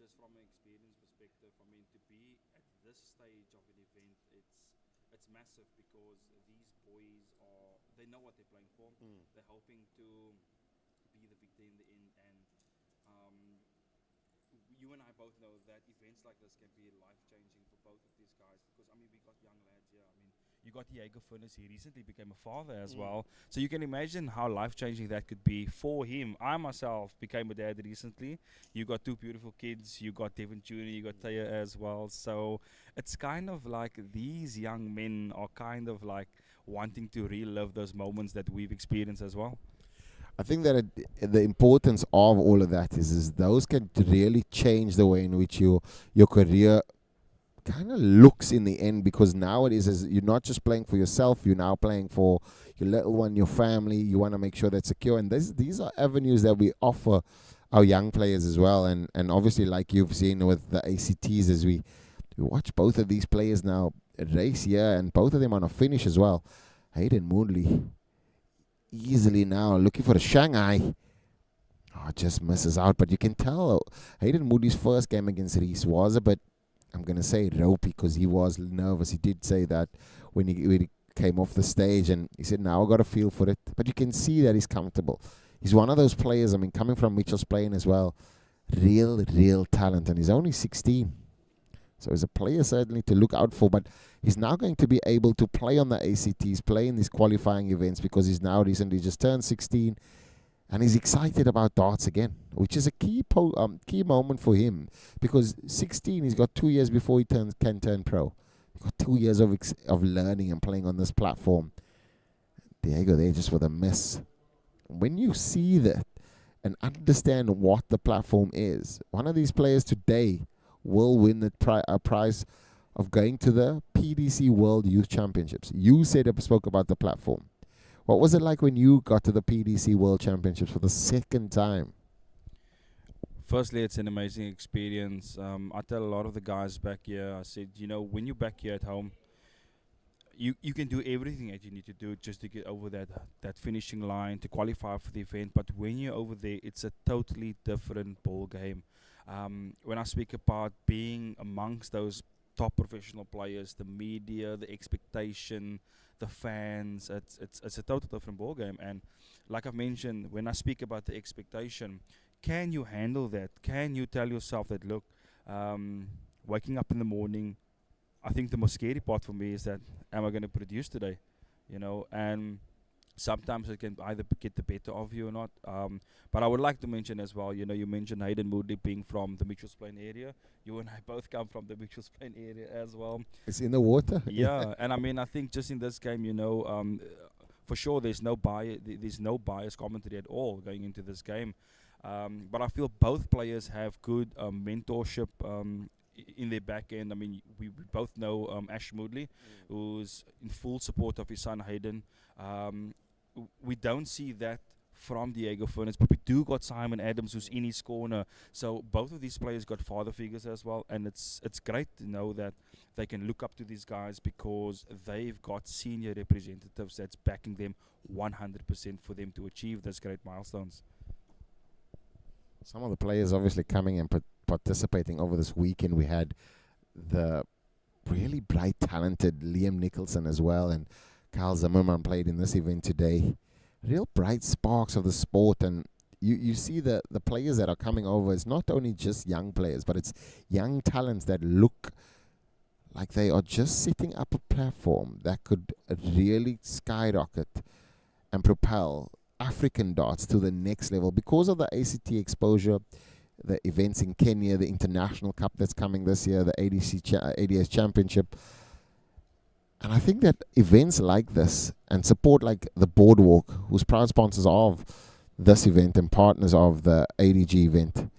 Just from an experience perspective, I mean, to be at this stage of an event, it's massive because these boys they know what they're playing for. They're hoping to be the victor in the end, and you and I both know that events like this can be life-changing for both of these guys because, I mean, we got young lads here. I mean, you got Diego Finnis, he recently became a father as well. So you can imagine how life-changing that could be for him. I myself became a dad recently. You got two beautiful kids. You got Devin Jr., you got Taya as well. So it's kind of like these young men are kind of like wanting to relive those moments that we've experienced as well. I think that the importance of all of that is those can really change the way in which your career kind of looks in the end, because nowadays is you're not just playing for yourself, you're now playing for your little one, your family. You want to make sure that's secure, and these are avenues that we offer our young players as well. And obviously, like you've seen with the ACTs, as we watch both of these players now race here, and both of them on a finish as well. Hayden Moodley easily now looking for a Shanghai. Just misses out, but you can tell Hayden Moodley's first game against Reece was a bit, I'm going to say, ropey, because he was nervous. He did say that when he came off the stage, and he said, now I got a feel for it. But you can see that he's comfortable. He's one of those players, I mean, coming from Mitchell's Plain as well, real talent, and he's only 16. So he's a player certainly to look out for, but he's now going to be able to play on the ACTs, play in these qualifying events, because he's now recently just turned 16. And he's excited about darts again, which is a key moment for him, because 16, he's got 2 years before he can turn pro. He's got 2 years of learning and playing on this platform. Diego there just with a miss. When you see that and understand what the platform is, one of these players today will win the prize of going to the PDC World Youth Championships. You spoke about the platform. What was it like when you got to the PDC World Championships for the second time? Firstly, it's an amazing experience. I tell a lot of the guys back here, I said, when you're back here at home, you can do everything that you need to do just to get over that finishing line, to qualify for the event. But when you're over there, it's a totally different ball game. When I speak about being amongst those top professional players, the media, the expectation, the fans, it's a total different ball game. And like I've mentioned, when I speak about the expectation, can you handle that? Can you tell yourself that, look, waking up in the morning, I think the most scary part for me is that, am I going to produce today? And sometimes it can either get the better of you or not. But I would like to mention as well, you mentioned Hayden Moodley being from the Mitchells Plain area. You and I both come from the Mitchells Plain area as well. It's in the water. Yeah, and I mean, I think just in this game, for sure there's no bias commentary at all going into this game. But I feel both players have good mentorship in their back end. I mean, we both know Ash Moodley, who's in full support of his son Hayden. We don't see that from Diego Finnis, but we do got Simon Adams, who's in his corner. So both of these players got father figures as well, and it's great to know that they can look up to these guys because they've got senior representatives that's backing them 100% for them to achieve those great milestones. Some of the players obviously coming and participating over this weekend. We had the really bright, talented Liam Nicholson as well, and Carl Zimmerman played in this event today. real bright sparks of the sport. And you see the players that are coming over. It's not only just young players, but it's young talents that look like they are just setting up a platform that could really skyrocket and propel African darts to the next level because of the ACT exposure, the events in Kenya, the International Cup that's coming this year, the ADS Championship. And I think that events like this and support like the Boardwalk, who's proud sponsors of this event and partners of the ADG event,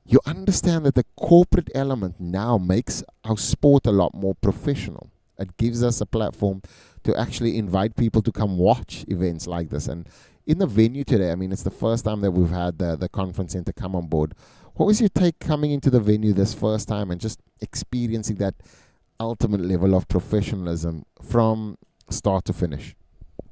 you understand that the corporate element now makes our sport a lot more professional. It gives us a platform to actually invite people to come watch events like this. And in the venue today, I mean, it's the first time that we've had the conference center come on board. What was your take coming into the venue this first time and just experiencing that ultimate level of professionalism from start to finish?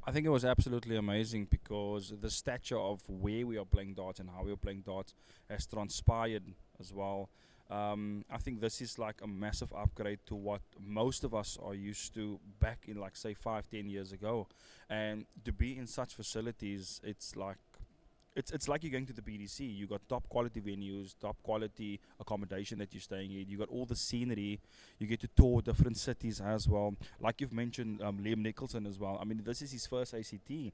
I think it was absolutely amazing because the stature of where we are playing darts and how we are playing darts has transpired as well. I think this is like a massive upgrade to what most of us are used to back in, like, say 5-10 years ago. And to be in such facilities, it's like you're going to the BDC. You got top quality venues, top quality accommodation that you're staying in. You got all the scenery. You get to tour different cities as well. Like you've mentioned, Liam Nicholson as well. I mean, this is his first ACT.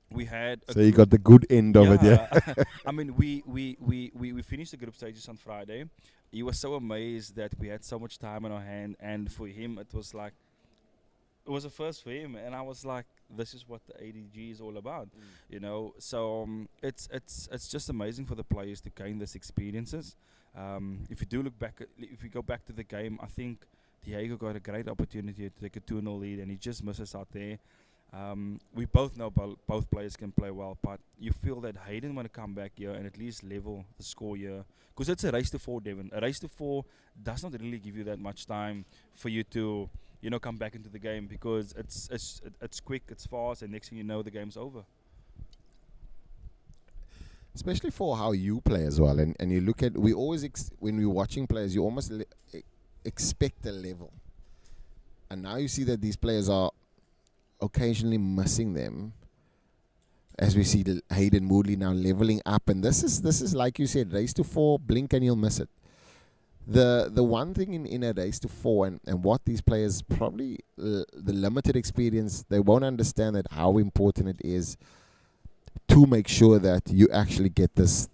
We had So you got the good end of it, yeah? I mean, we finished the group stages on Friday. He was so amazed that we had so much time on our hand, and for him, it was like, it was a first for him, and I was like, this is what the ADG is all about, you know. So it's just amazing for the players to gain these experiences. If you do look back, if we go back to the game, I think Diego got a great opportunity to take a 2-0 lead, and he just misses out there. We both know both players can play well, but you feel that Hayden want to come back here and at least level the score here, because it's a race to 4, Devon. A race to 4 does not really give you that much time for you to, you know, come back into the game, because it's quick, it's fast, and next thing you know, the game's over. Especially for how you play as well. And you look at, we always, when we're watching players, you almost expect a level. And now you see that these players are occasionally missing them, as we see Hayden Moodley now leveling up. And this is like you said, race to 4, blink and you'll miss it. The one thing in a race to 4, and what these players probably, the limited experience, they won't understand that how important it is to make sure that you actually get the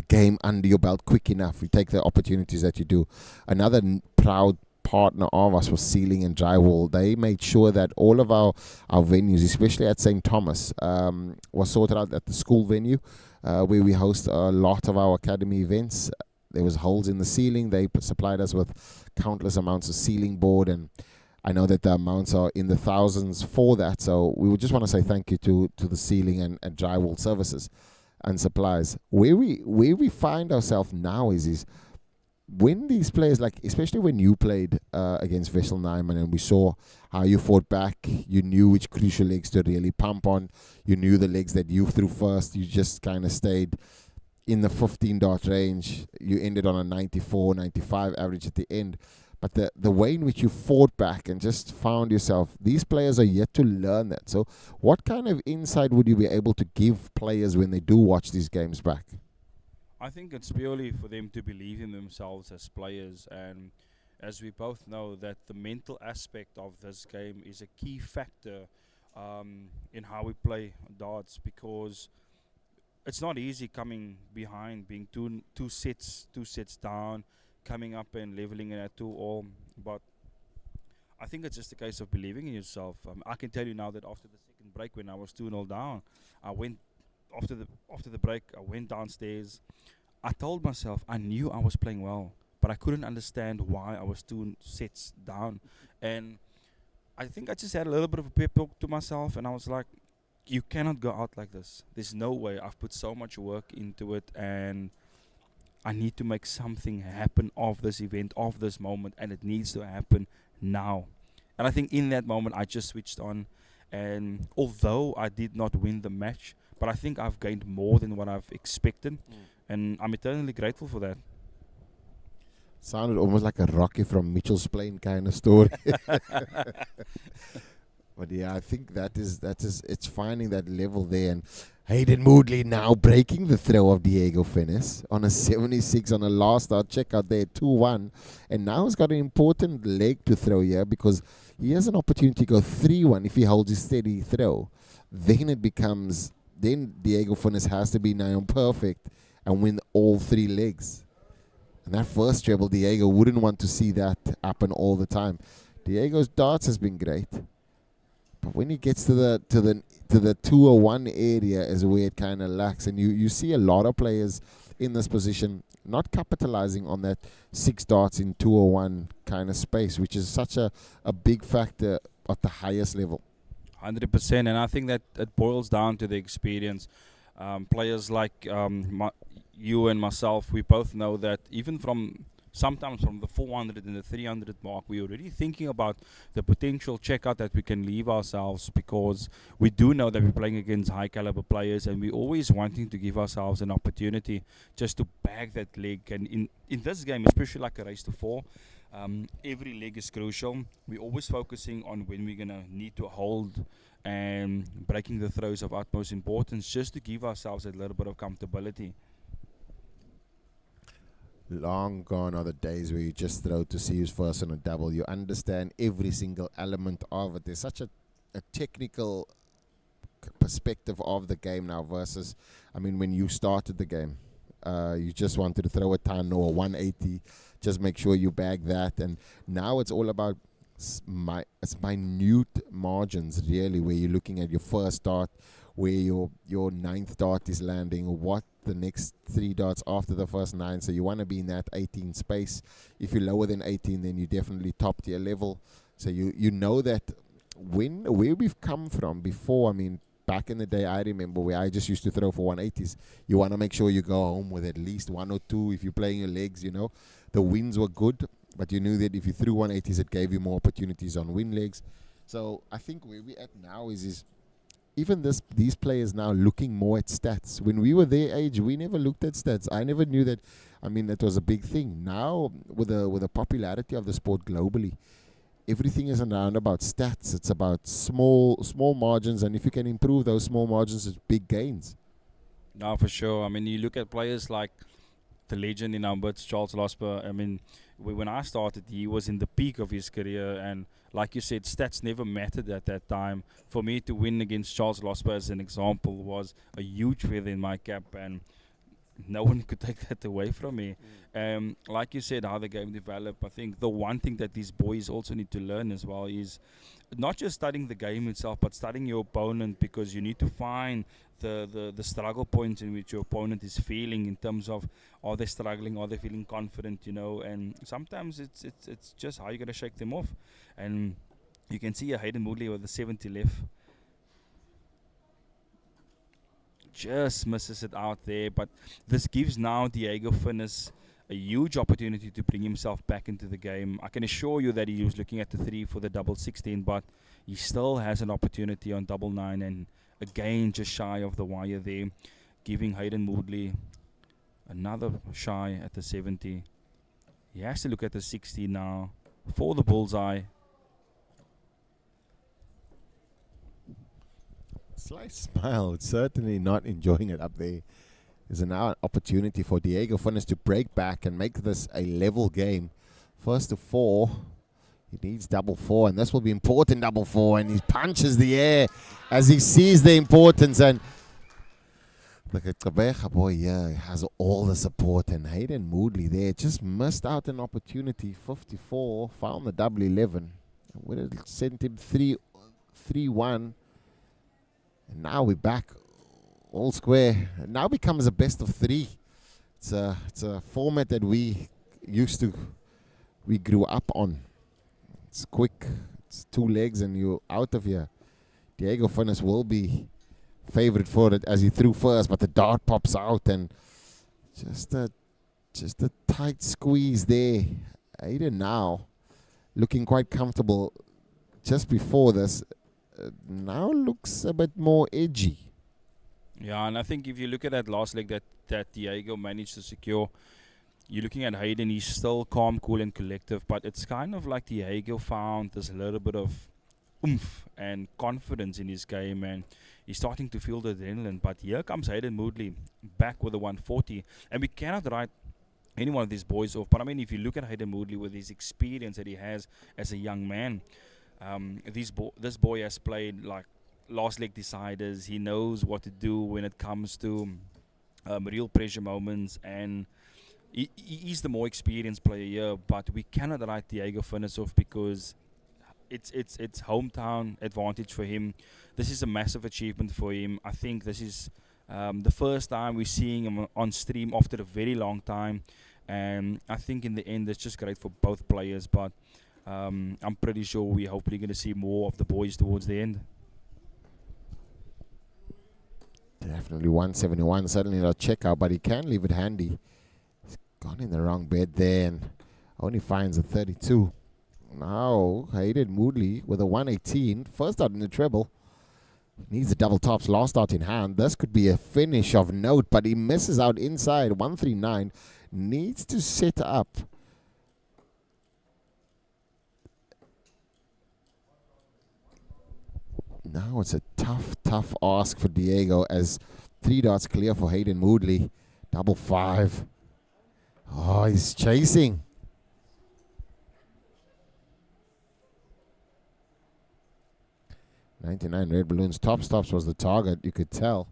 game under your belt quick enough. You take the opportunities that you do. Another proud partner of us was Sealing and Drywall. They made sure that all of our venues, especially at St. Thomas, was sorted out at the school venue, where we host a lot of our academy events. There was holes in the ceiling. They supplied us with countless amounts of ceiling board, and I know that the amounts are in the thousands for that. So we would just want to say thank you to the Sealing and Drywall services and supplies. Where we find ourselves now is when these players, like especially when you played against Vessel Nyman, and we saw how you fought back, you knew which crucial legs to really pump on. You knew the legs that you threw first. You just kind of stayed in the 15 dart range. You ended on a 94, 95 average at the end. But the way in which you fought back and just found yourself, these players are yet to learn that. So what kind of insight would you be able to give players when they do watch these games back? I think it's purely for them to believe in themselves as players, and as we both know, that the mental aspect of this game is a key factor in how we play darts, because it's not easy coming behind, being two sets down, coming up and leveling it at 2-all. But I think it's just a case of believing in yourself. I can tell you now that after the second break, when I was 2-0 down, I went after the break. I went downstairs. I told myself I knew I was playing well, but I couldn't understand why I was 2 sets down. And I think I just had a little bit of a pep talk to myself, and I was like, you cannot go out like this. There's no way. I've put so much work into it, and I need to make something happen of this event, of this moment, and it needs to happen now. And I think in that moment, I just switched on. And although I did not win the match, but I think I've gained more than what I've expected. And I'm eternally grateful for that. Sounded almost like a Rocky from Mitchell's Plain kind of story. But yeah, I think that is it's finding that level there. And Hayden Moodley now breaking the throw of Diego Finis on a 76 on a last start. Check out there, 2-1. And now he's got an important leg to throw here because he has an opportunity to go 3-1 if he holds his steady throw. Then it becomes, then Diego Finis has to be now perfect and win all 3 legs. And that first treble, Diego wouldn't want to see that happen all the time. Diego's darts has been great. But when he gets to the 201 area is where it kind of lacks, and you see a lot of players in this position not capitalizing on that 6 darts in 201 kind of space, which is such a big factor at the highest level. 100%, and I think that it boils down to the experience. Players like you and myself, we both know that even sometimes from the 400 and the 300 mark, we're already thinking about the potential checkout that we can leave ourselves, because we do know that we're playing against high caliber players, and we're always wanting to give ourselves an opportunity just to bag that leg. And in this game, especially like a race to 4, every leg is crucial. We're always focusing on when we're going to need to hold, and breaking the throws of utmost importance just to give ourselves a little bit of comfortability. Long gone are the days where you just throw to see who's first on a double. You understand every single element of it. There's such a technical perspective of the game now versus, I mean, when you started the game, you just wanted to throw a ton or a 180, just make sure you bag that. And now it's all about it's minute margins, really, where you're looking at your first dart, where your 9th dart is landing, what the next 3 darts after the first 9. So you want to be in that 18 space. If you're lower than 18, then you definitely top tier level. So you know that where we've come from before. I mean, back in the day, I remember where I just used to throw for 180s. You want to make sure you go home with at least 1 or 2 if you're playing your legs, you know. The wins were good, but you knew that if you threw 180s, it gave you more opportunities on win legs. So I think where we're at now is even these players now looking more at stats. When we were their age, we never looked at stats. I never knew that. I mean, that was a big thing. Now, with the popularity of the sport globally, everything is around about stats. It's about small margins, and if you can improve those small margins, it's big gains. No, for sure. I mean, you look at players like the legend in our midst, Charles Losper. I mean, when I started, he was in the peak of his career, and like you said, stats never mattered at that time. For me to win against Charles Losper, as an example, was a huge feather in my cap, and no one could take that away from me. Like you said, how the game developed, I think the one thing that these boys also need to learn as well is not just studying the game itself, but studying your opponent, because you need to find the struggle points in which your opponent is feeling, in terms of, are they struggling, are they feeling confident, you know. And sometimes it's just how you're going to shake them off. And you can see a Hayden Moodley with the 70 left, just misses it out there. But this gives now Diego Finis a huge opportunity to bring himself back into the game. I can assure you that he was looking at the 3 for the double 16, but he still has an opportunity on double 9, and again just shy of the wire there, giving Hayden Moodley another shy at the 70. He has to look at the 60 now for the bullseye. Slight smile. It's certainly not enjoying it up there. There's now an opportunity for Diego Finis to break back and make this a level game. First to 4. He needs double 4, and this will be important double 4. And he punches the air as he sees the importance. And look at Kabeja, boy, yeah, he has all the support. And Hayden Moodley there just missed out an opportunity. 54, found the double 11. Would have sent him 3-1. And now we're back all square. It now becomes a best of 3. It's a format that we grew up on. It's quick. It's 2 legs and you're out of here. Diego Finis will be favorite for it as he threw first, but the dart pops out, and just a tight squeeze there. Hayden now looking quite comfortable. Just before this, now looks a bit more edgy. Yeah, and I think if you look at that last leg that Diego managed to secure, you're looking at Hayden, he's still calm, cool, and collective, but it's kind of like Diego found this little bit of oomph and confidence in his game, and he's starting to feel the adrenaline. But here comes Hayden Moodley back with a 140, and we cannot write any one of these boys off. But I mean, if you look at Hayden Moodley with his experience that he has as a young man, this boy has played like last leg deciders. He knows what to do when it comes to real pressure moments, and he's the more experienced player here. But we cannot write Diego Finnis off because it's hometown advantage for him. This is a massive achievement for him. I think this is the first time we're seeing him on stream after a very long time, and I think in the end it's just great for both players. But I'm pretty sure we're hopefully going to see more of the boys towards the end. Definitely 171. Certainly not a checkout, but he can leave it handy. He's gone in the wrong bed there and only finds a 32. Now Hayden Moodley with a 118. First out in the treble. Needs the double tops, last out in hand. This could be a finish of note, but he misses out inside. 139. Needs to set up. Now it's a tough ask for Diego as 3 dots clear for Hayden Moodley. Double 5. Oh, he's chasing. $99 red balloons. Top stops was the target, you could tell.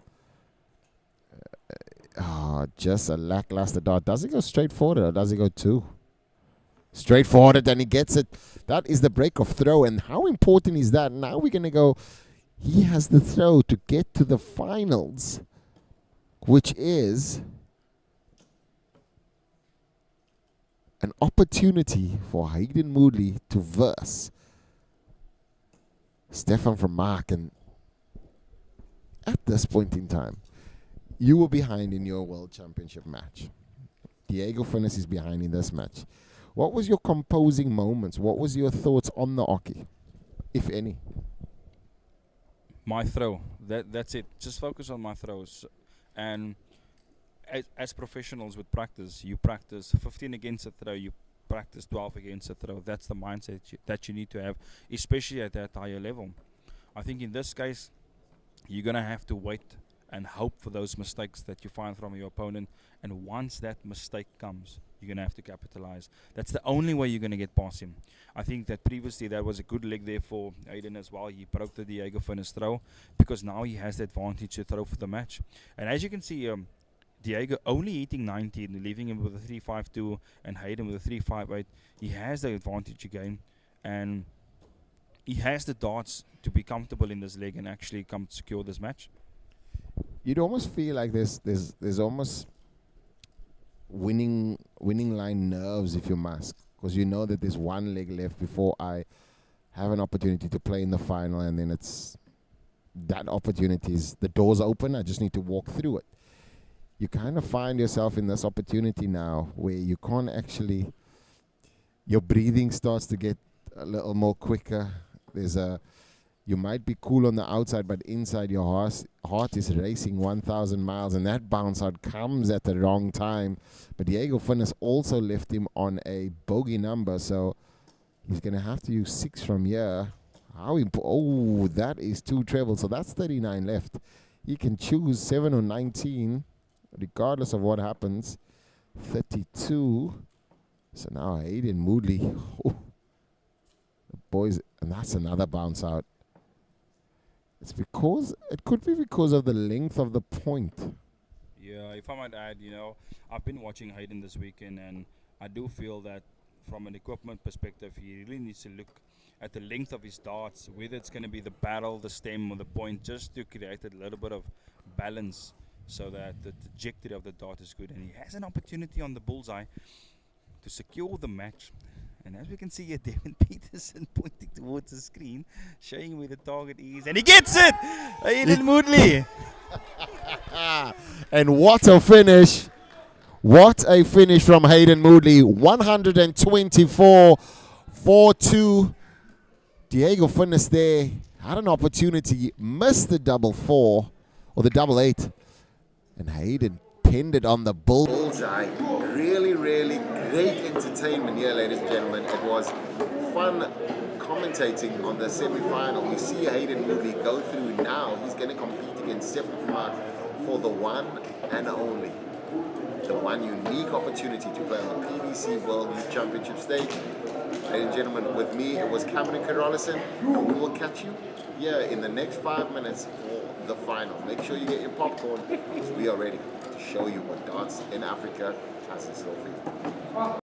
Just a lackluster dot. Does he go straight forward or does he go 2? Straight forward and he gets it. That is the break of throw. And how important is that? Now we're going to go. He has the throw to get to the finals, which is an opportunity for Hayden Moodley to verse Stefan from Mark. And at this point in time, you were behind in your World Championship match. Diego Finnis is behind in this match. What was your composing moments? What was your thoughts on the hockey, if any? My throw. That's it. Just focus on my throws. And as professionals with practice, you practice 15 against a throw, you practice 12 against a throw. That's the mindset that you need to have, especially at that higher level. I think in this case, you're going to have to wait and hope for those mistakes that you find from your opponent. And once that mistake comes, you're going to have to capitalize. That's the only way you're going to get past him. I think that previously that was a good leg there for Hayden as well. He broke the Diego Finnis throw because now he has the advantage to throw for the match. And as you can see, Diego only hitting 19, leaving him with a 3.52 and Hayden with a 3.58. He has the advantage again, and he has the darts to be comfortable in this leg and actually come to secure this match. You'd almost feel like there's almost winning line nerves, if you must, because you know that there's one leg left before I have an opportunity to play in the final, and then it's that opportunity is the door's open. I just need to walk through it. You kind of find yourself in this opportunity now where you can't actually, your breathing starts to get a little more quicker. You might be cool on the outside, but inside your heart is racing 1,000 miles, and that bounce out comes at the wrong time. But Diego Finnis also left him on a bogey number, so he's going to have to use 6 from here. That is 2 trebles, so that's 39 left. He can choose 7 or 19, regardless of what happens. 32. So now Hayden Moodley. The boys, and that's another bounce out. It could be because of the length of the point. Yeah, if I might add, I've been watching Hayden this weekend, and I do feel that from an equipment perspective, he really needs to look at the length of his darts, whether it's going to be the barrel, the stem, or the point, just to create a little bit of balance so that the trajectory of the dart is good. And he has an opportunity on the bullseye to secure the match. And as we can see here, Devin Peterson pointing towards the screen, showing where the target is. And he gets it! Hayden Moodley! And what a finish. What a finish from Hayden Moodley. 124 4-2. Diego Finnis there had an opportunity, missed the double 4 or the double 8. And Hayden pinned it on the bullseye. Really, really great entertainment here, ladies and gentlemen. It was fun commentating on the semi-final. You see Hayden Moodley go through now. He's going to compete against Stefan for the one and only, the one unique opportunity to play on the PDC World Youth Championship stage. Ladies and gentlemen, with me it was Cameron Carolison. We will catch you here in the next 5 minutes for the final. Make sure you get your popcorn because we are ready to show you what darts in Africa has in store for you.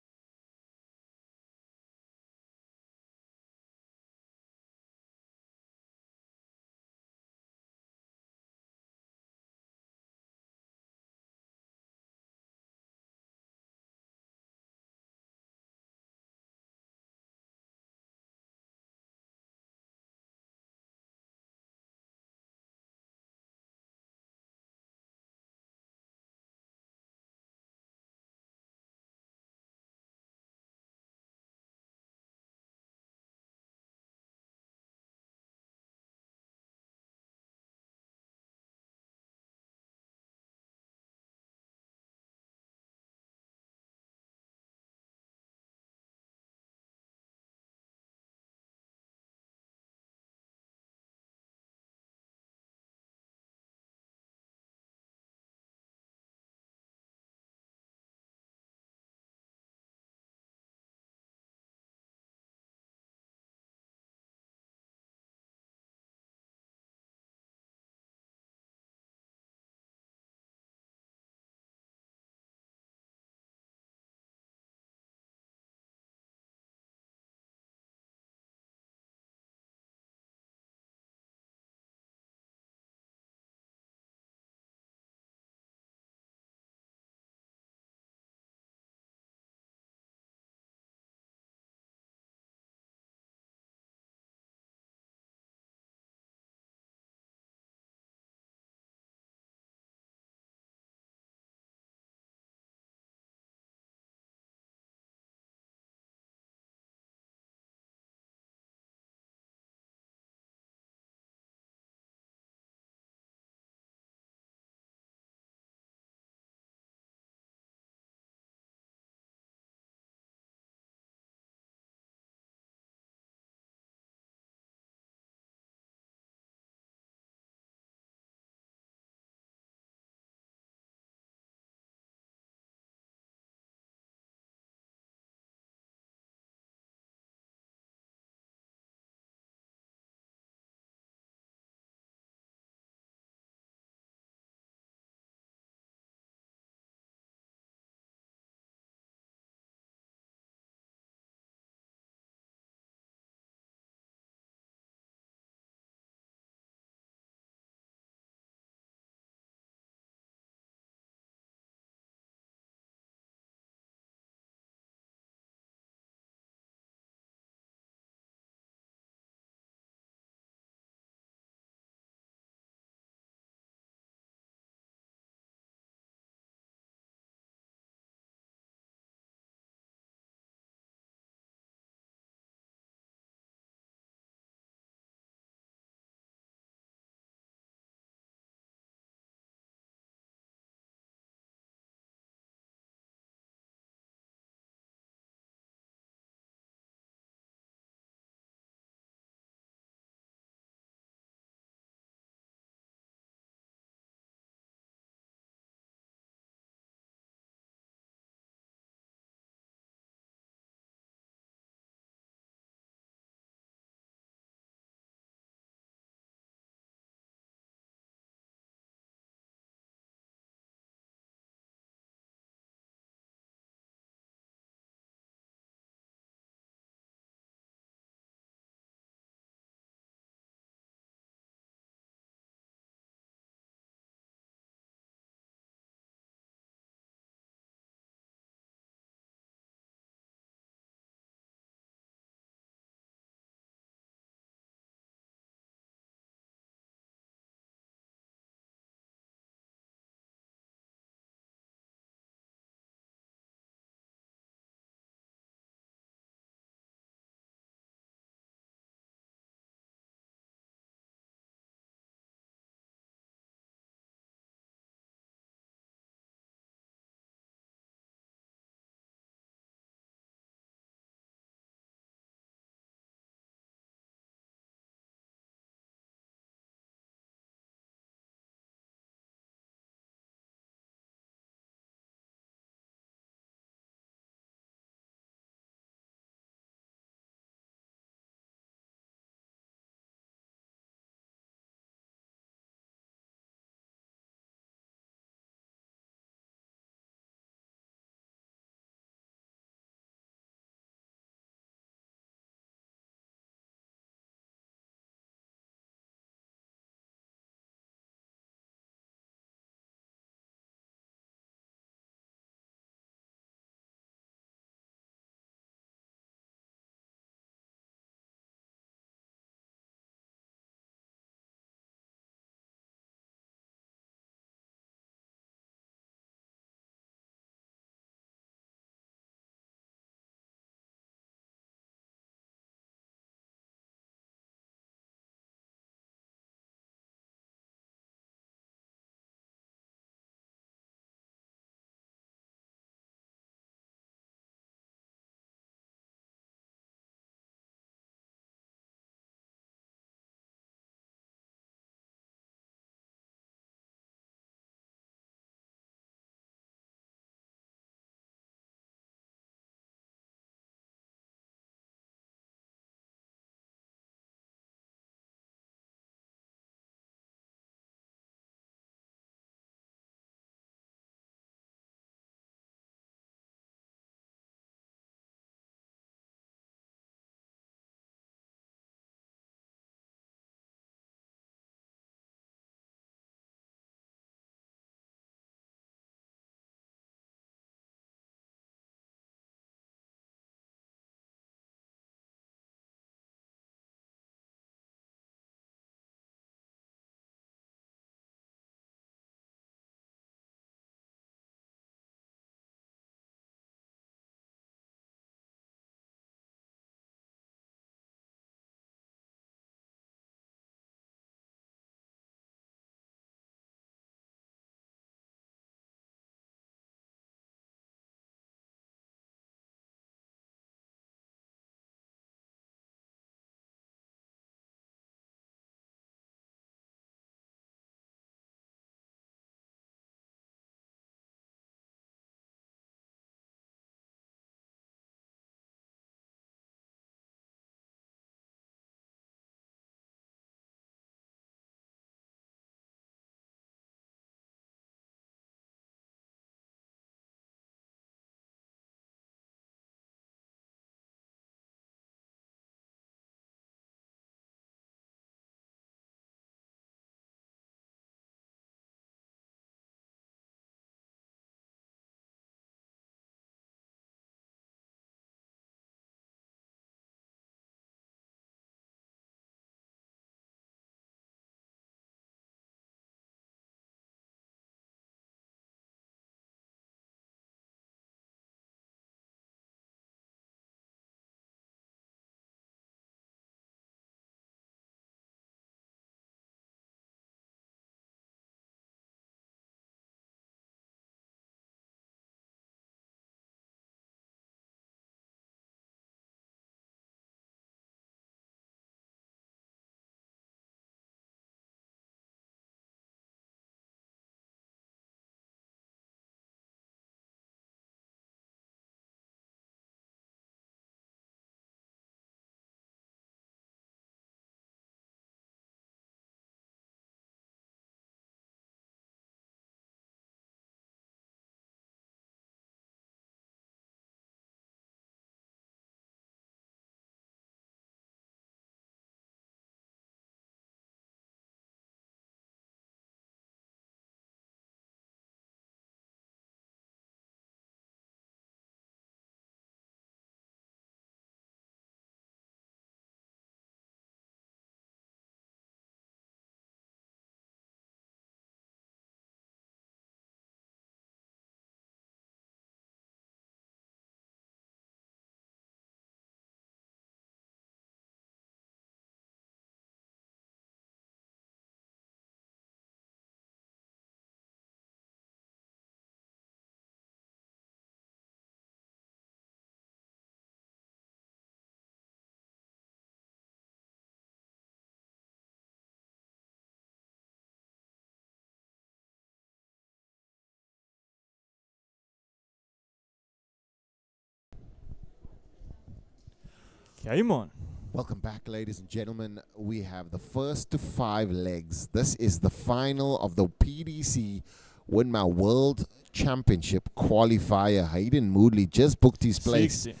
Game on. Welcome back, ladies and gentlemen. We have the first to 5 legs. This is the final of the PDC Winmau World Championship Qualifier. Hayden Moodley just booked his place 60.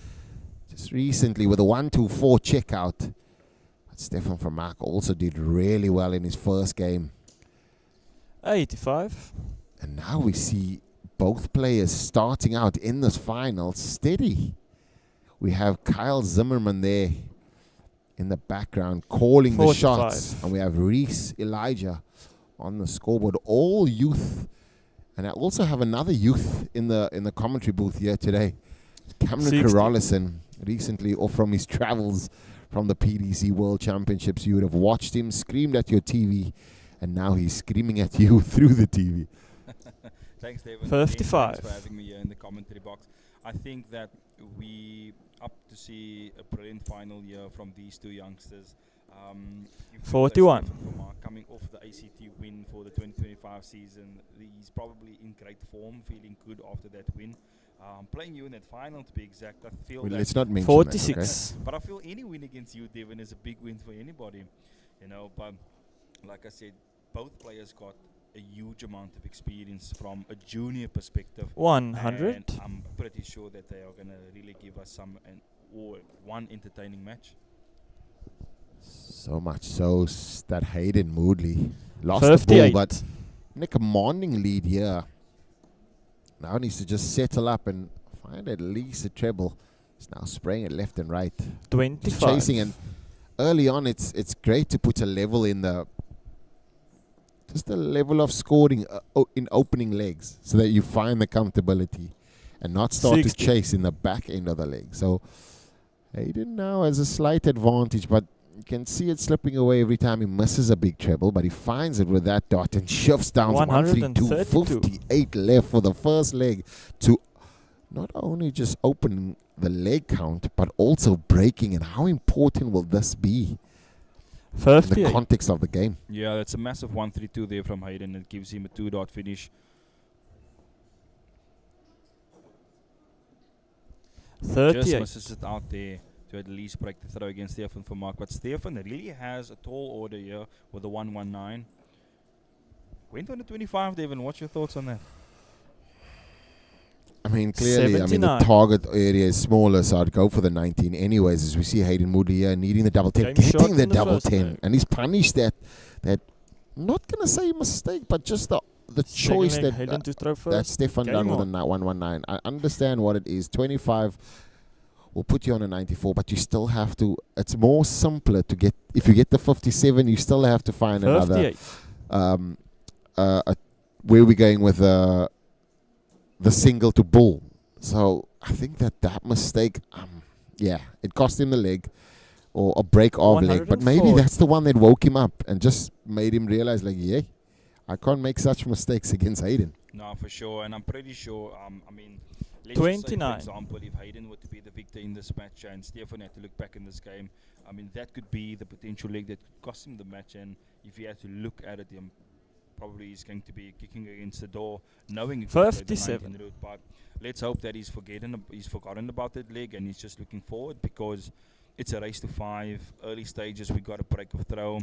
just recently with a 1-2-4 checkout. But Stefan from Mark also did really well in his first game. 85. And now we see both players starting out in this final steady. We have Kyle Zimmerman there in the background calling the 45. shots. And we have Reece Elijah on the scoreboard. All youth. And I also have another youth in the commentary booth here today. Cameron 60. Carolison, recently off from his travels from the PDC World Championships. You would have watched him, screamed at your TV, and now he's screaming at you through the TV. Thanks, David. 55. Thanks for having me here in the commentary box. I think that we up to see a brilliant final year from these two youngsters. You've got 41. Stefan from Mark coming off the ACT win for the 2025 season. He's probably in great form, feeling good after that win. Playing you in that final, to be exact, I feel Well, that let's not mention 46. but I feel any win against you, Devin, is a big win for anybody. You know, but like I said, both players got a huge amount of experience from a junior perspective. 100. And I'm pretty sure that they are going to really give us one entertaining match. So much so that Hayden Moodley lost the 58. ball, but in a commanding lead here. Now needs to just settle up and find at least a treble. He's now spraying it left and right. 25. Chasing, and early on it's great to put a level in just a level of scoring in opening legs so that you find the comfortability and not start 60. to chase in the back end of the leg. So Hayden now has a slight advantage, but you can see it slipping away every time he misses a big treble, but he finds it with that dot and shifts down to 132, 58 left for the first leg to not only just open the leg count, but also breaking. And how important will this be in the 58. context of the game? Yeah, that's a massive 132 there from Hayden. It gives him a 2-dot finish. 38. Just misses it out there to at least break the throw against Stefan for Mark. But Stefan really has a tall order here with the 119. Went on the 25, Devin. What's your thoughts on that? I mean, clearly, the 79. target area is smaller, so I'd go for the 19 anyways, as we see Hayden Moodley here needing the double 10, Game shot getting the in the double first 10. leg. And he's punished that not going to say mistake, but just the Second choice leg, that Hayden to throw that first. Stefan Game done with a on. 119. I understand what it is. 25 will put you on a 94, but you still have to. It's more simpler to get. If you get the 57, you still have to find another. 58. Where we're going with the single to bull. So I think that mistake, it cost him the leg or a break of leg. But maybe 104. that's the one that woke him up and just made him realize, like, yeah, I can't make such mistakes against Hayden. No, for sure. And I'm pretty sure, I mean, let's just say, 29. for example, if Hayden were to be the victor in this match and Stefan had to look back in this game, I mean, that could be the potential leg that could cost him the match. And if he had to look at it, probably he's going to be kicking against the door, knowing he could play the 57. 19 route. But let's hope that he's forgotten about that leg and he's just looking forward, because it's a race to 5. Early stages, we got a break of throw.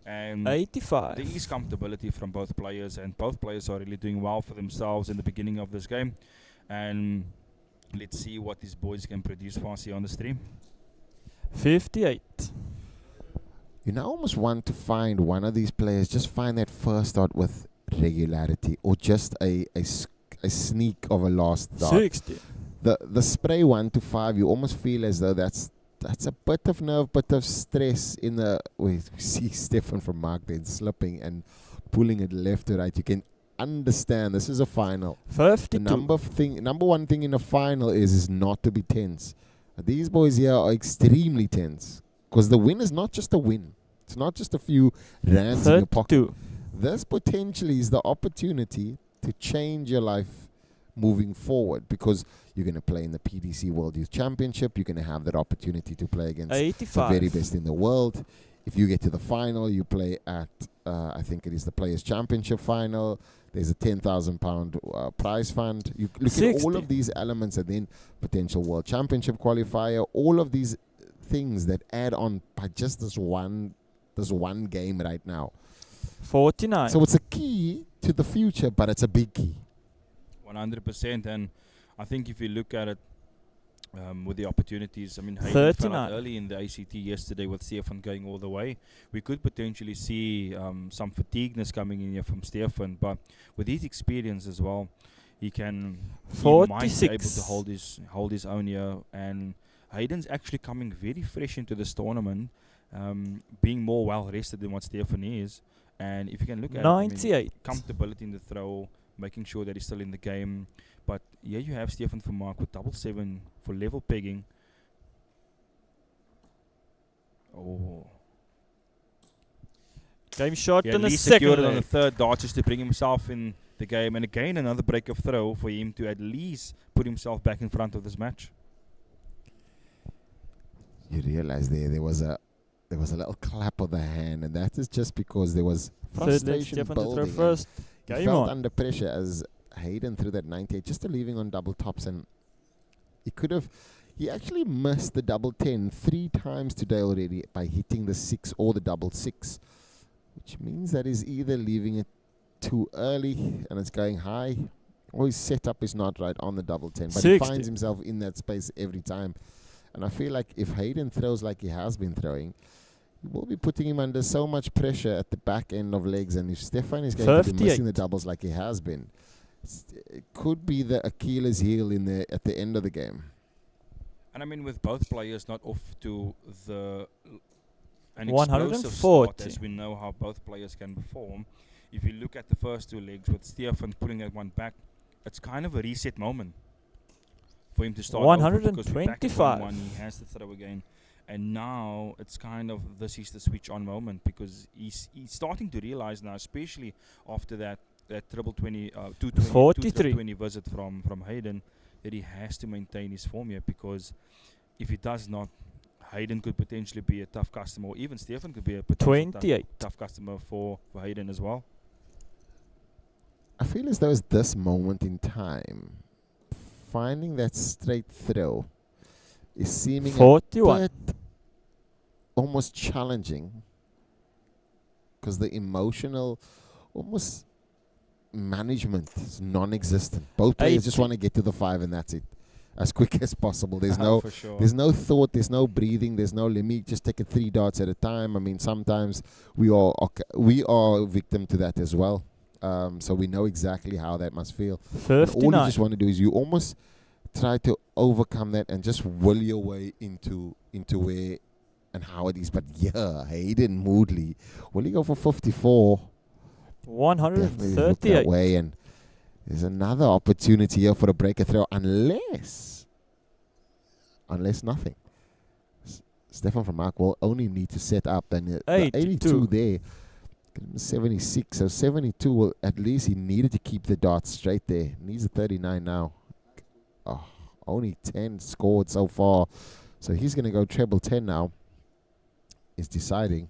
And 85. there is comfortability from both players, and both players are really doing well for themselves in the beginning of this game. And let's see what these boys can produce for us here on the stream. 58. You now almost want to find one of these players, just find that first dot with regularity or just a sneak of a last dot. 60. The spray 1 to 5, you almost feel as though that's a bit of nerve, bit of stress in the. We see Stefan from Mark then slipping and pulling it left to right. You can understand this is a final. The 52. number one thing in a final is not to be tense. These boys here are extremely tense because the win is not just a win. It's not just a few rands in your pocket. 32. This potentially is the opportunity to change your life moving forward, because you're going to play in the PDC World Youth Championship. You're going to have that opportunity to play against 85. the very best in the world. If you get to the final, you play at, I think it is the Players' Championship final. There's a £10,000 prize fund. You look 60. at all of these elements, and then potential World Championship qualifier. All of these things that add on by just this one game right now. 49. So it's a key to the future, but it's a big key. 100%. And I think if you look at it with the opportunities, I mean, Hayden fell out 39. early in the ACT yesterday with Stefan going all the way. We could potentially see some fatigueness coming in here from Stefan, but with his experience as well, he might be able to 46. hold his own here. And Hayden's actually coming very fresh into this tournament, being more well rested than what Stefan is. And if you can look at it, I mean, 98. comfortability in the throw, making sure that he's still in the game. But here you have Stefan Vermaak with 7 for level pegging. Oh, Game shot he in at the least second secured it on the leg. third dart just to bring himself in the game. And again, another break of throw for him to at least put himself back in front of this match. You realize there was a little clap of the hand, and that is just because there was Third leg, frustration Stefan to throw building. first. He Game felt on. under pressure as Hayden threw that 98, just a leaving on double tops, and he actually missed the double 10 3 times today already by hitting the 6 or the double 6, which means that he's either leaving it too early and it's going high, or his setup is not right on the double 10, but he 60. finds himself in that space every time. And I feel like if Hayden throws like he has been throwing, he will be putting him under so much pressure at the back end of legs. And if Stefan is going to be missing the 58. doubles like he has been, it could be the Achilles heel at the end of the game. And I mean, with both players not off to an explosive 140. start, as we know how both players can perform. If you look at the first 2 legs with Stefan putting that one back, it's kind of a reset moment for him to start over, because we're back at 125. 1-1, he has to throw again. And now it's kind of, this is the switch on moment, because he's starting to realize now, especially after that triple 20, 43. 20 visit from Hayden, that he has to maintain his form here, because if he does not, Hayden could potentially be a tough customer, or even Stefan could be a potential 28. tough customer for Hayden as well. I feel as though it's this moment in time, finding that straight throw is seeming 41. a bit almost challenging, because the emotional almost management is non-existent. Both players just 80. want to get to the 5 and that's it, as quick as possible. There's For sure. there's no thought, there's no breathing, there's no let me just take it 3 darts at a time. I mean, sometimes we are victim to that as well. So we know exactly how that must feel. And all you 59. just want to do is you almost try to overcome that and just will your way into where and how it is. But yeah, Hayden Moodley, will he go for 54? Definitely look that 138. way, and there's another opportunity here for a breaker throw, unless nothing. Stefan Vermaak will only need to set up, and the 82 there, 76. So 72 will, at least he needed to keep the darts straight there. Needs a 39 now. Oh, only 10 scored so far, so he's going to go treble 10 now. Is deciding.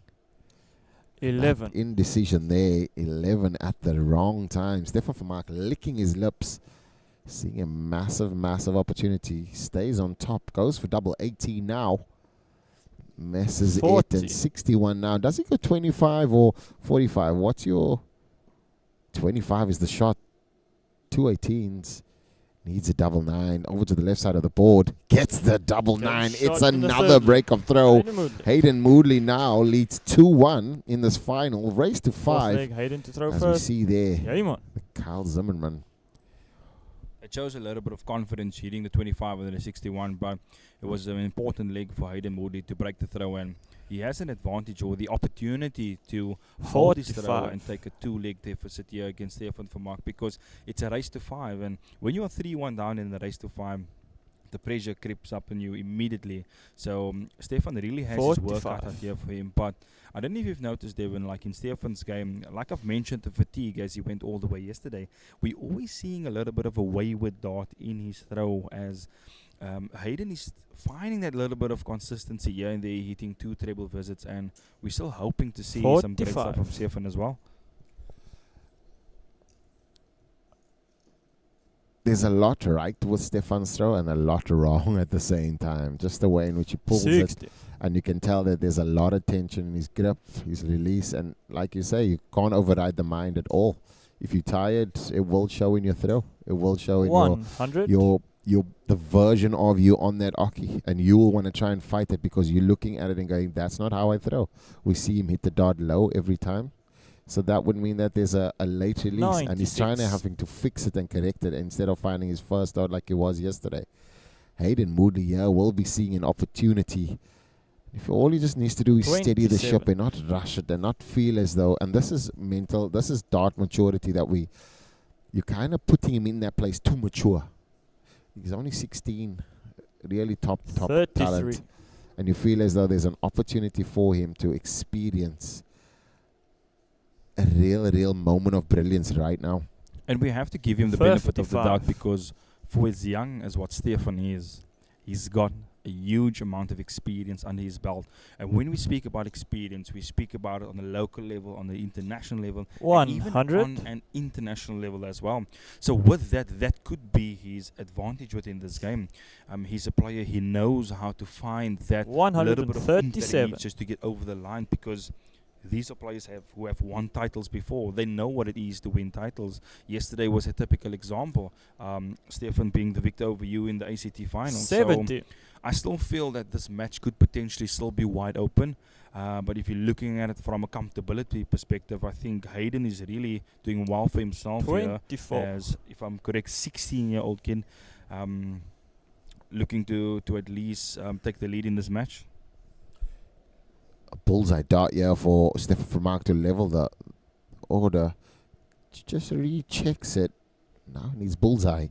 11. That indecision there, 11 at the wrong time. Stefan Vermaak licking his lips, seeing a massive, massive opportunity. Stays on top, goes for double 18 now. Messes 40. it, and 61 now. Does he go 25 or 45? What's your 25 is the shot. 2 18s. Needs a double 9. Over to the left side of the board. Gets the double 9. shot It's in the another third. break of throw. Hayden Moodley. Hayden Moodley now leads 2-1 in this final. Race to Fourth 5. leg, Hayden to throw As we first. see there, Game on. Kyle Zimmerman. It shows a little bit of confidence hitting the 25 and the 61, but it was an important leg for Hayden Moodley to break the throw, and he has an advantage or the opportunity to hold his throw 45. and take a 2-leg deficit here against Stefan Vermaak, because it's a race to 5, and when you are 3-1 down in the race to 5, the pressure creeps up on you immediately. So Stefan really has his work cut 45. out here for him. But I don't know if you've noticed, Devin, like in Stefan's game, like I've mentioned the fatigue as he went all the way yesterday, we're always seeing a little bit of a wayward dart in his throw, as Hayden is finding that little bit of consistency here and there, hitting 2 treble visits, and we're still hoping to see some great stuff 45. from Stefan as well. there's a lot right with Stefan's throw and a lot wrong at the same time. Just the way in which he pulls it, 60. and you can tell that there's a lot of tension in his grip, his release, and like you say, you can't override the mind at all. If you're tired, it will show in your throw. It will show in 100. your the version of you on that hockey, and you will want to try and fight it because you're looking at it and going, that's not how I throw. We see him hit the dart low every time. So that would mean that there's a late release, and he's trying to 96. having to fix it and correct it instead of finding his first dart like he was yesterday. Hayden Moodley here will be seeing an opportunity. If all he just needs to do is steady the ship 27. and not rush it and not feel as though, and this is mental, this is dart maturity that you're kind of putting him in that place too mature. He's only 16, really top 33. talent, and you feel as though there's an opportunity for him to experience a real moment of brilliance right now. And we have to give him the benefit of the 55. doubt, because for as young as what Stefan is, he's got a huge amount of experience under his belt. And when we speak about experience, we speak about it on the local level, on the international level, and even 100. on an international level as well. So with that could be his advantage within this game. He's a player, he knows how to find that little bit of oomph that he 137. needs just to get over the line, because these are players who have won titles before. They know what it is to win titles. Yesterday was a typical example. Stefan being the victor over you in the ACT final. 70. So I still feel that this match could potentially still be wide open. But if you're looking at it from a comfortability perspective, I think Hayden is really doing well for himself here. 24. As, if I'm correct, 16-year-old kid looking to at least take the lead in this match. A bullseye dart here for Stefan Vermaak to level the order. Just rechecks it. Now needs bullseye.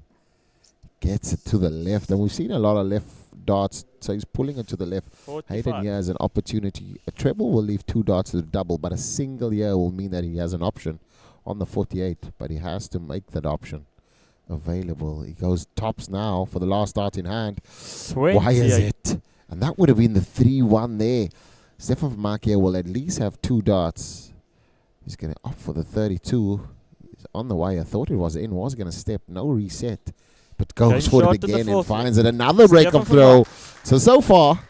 Gets it to the left, and we've seen a lot of left darts, so he's pulling it to the left. 45. Hayden here has an opportunity. A treble will leave 2 darts to the double, but a single here will mean that he has an option on the 48, but he has to make that option available. He goes tops now for the last dart in hand. 28. Why is it? And that would have been the 3-1 there. Stefan Vermaak here will at least have 2 darts. He's going to opt for the 32. He's on the way. I thought it was in. Was going to step. No reset. But goes Game for shot it to the again and fourth. finds it. Another break Stefan of throw. Vermaak. So far,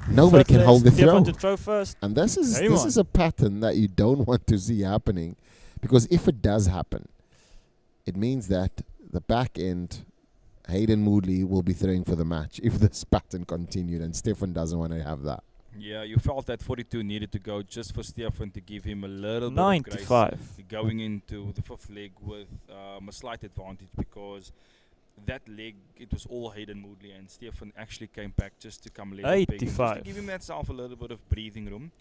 nobody can hold the Stefan throw. to throw first. And this is Game on. a pattern that you don't want to see happening. Because if it does happen, it means that the back end, Hayden Moodley will be throwing for the match if this pattern continued, and Stefan doesn't want to have that. Yeah, you felt that 42 needed to go just for Stefan to give him a little bit of 95. grace going into the 5th leg with a slight advantage, because that leg, it was all Hayden Moodley, and Stefan actually came back just to come level pegging, just to 85. give him himself a little bit of breathing room.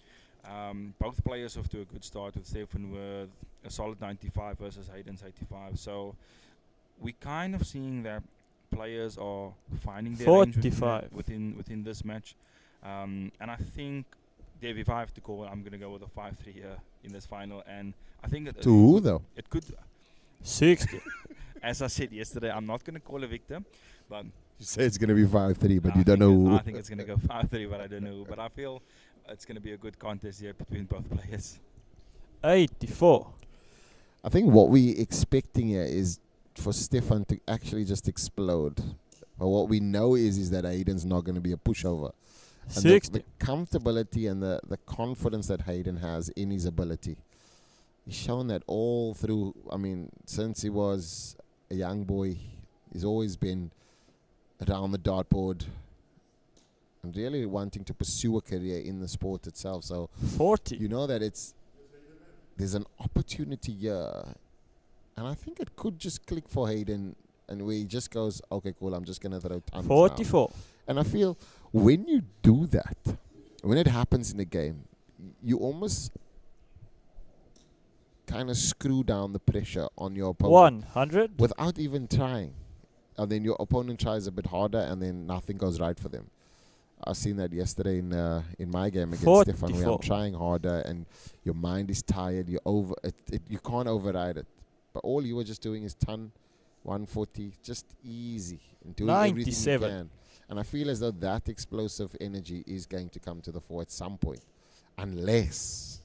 Both players off to a good start, with Stefan with a solid 95 versus Hayden's 85. So we kind of seeing that players are finding their range 45. within this match. And I think, Dave, if I have to call, I'm going to go with a 5-3 here in this final. And I think To who, though? it could, 60. as I said yesterday, I'm not going to call a victor, but You say it's going to be 5-3, but I you don't think know I who. think it's going to go 5-3, but I don't know who. But I feel it's going to be a good contest here between both players. 84. I think what we expecting here is for Stefan to actually just explode. But what we know is that Hayden's not going to be a pushover. And 60. the comfortability and the confidence that Hayden has in his ability. He's shown that all through, I mean, since he was a young boy, he's always been around the dartboard and really wanting to pursue a career in the sport itself. So 40. you know that there's an opportunity here, and I think it could just click for Hayden, and where he just goes, okay, cool, I'm just gonna throw tons now. 44. And I feel when you do that, when it happens in the game, you almost kind of screw down the pressure on your opponent 100. without even trying, and then your opponent tries a bit harder, and then nothing goes right for them. I've seen that yesterday in my game against Stefan, where 44. I'm trying harder and your mind is tired. You can't override it. But all you were just doing is ton 140, just easy, and doing everything you 97. can. And I feel as though that explosive energy is going to come to the fore at some point, unless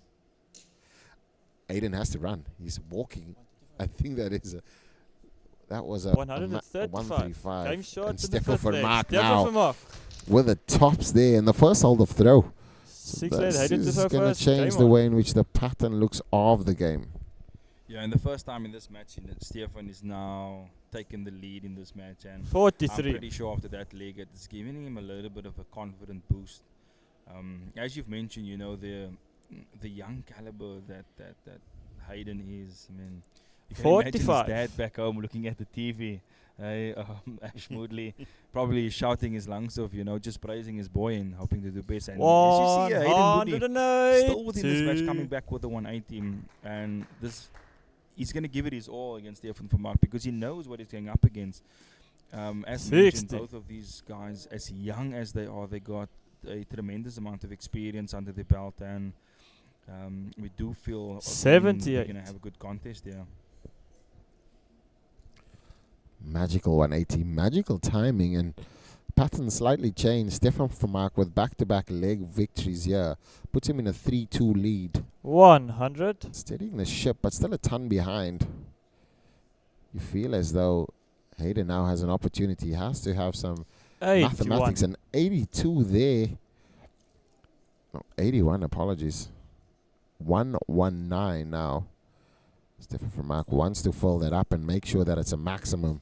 Hayden has to run. He's walking. I think that is That was a 135. 135. Game shot And to the Stefan fifth leg. Vermaak Stefan now Vermaak. with the tops there in the first hold of throw. Six legs. This Hayden to is throw going to first. change Game the on. way in which the pattern looks of the game. Yeah, and the first time in this match, Stefan is now taking the lead in this match, and I'm 43. pretty sure after that leg, it's giving him a little bit of a confident boost. As you've mentioned, the young caliber that Hayden is. I mean, you can imagine his 45. dad back home looking at the TV. Ash Moodley probably shouting his lungs off, just praising his boy and hoping to do best. And as you see, Hayden Moodley 180. still within this match, coming back with the 180, and he's going to give it his all against Stefan Vermaak because he knows what he's going up against. As mentioned, 60. both of these guys, as young as they are, they got a tremendous amount of experience under their belt, and we do feel we're 78. going to have a good contest there. Magical 180, magical timing, and pattern slightly changed. Stefan Vermaak with back-to-back leg victories here puts him in a 3-2 lead. 100. Steadying the ship, but still a ton behind. You feel as though Hayden now has an opportunity. He has to have some 81. mathematics. And 82 there. No, 81, apologies. 119 now. Stefan Vermaak wants to fill that up and make sure that it's a maximum.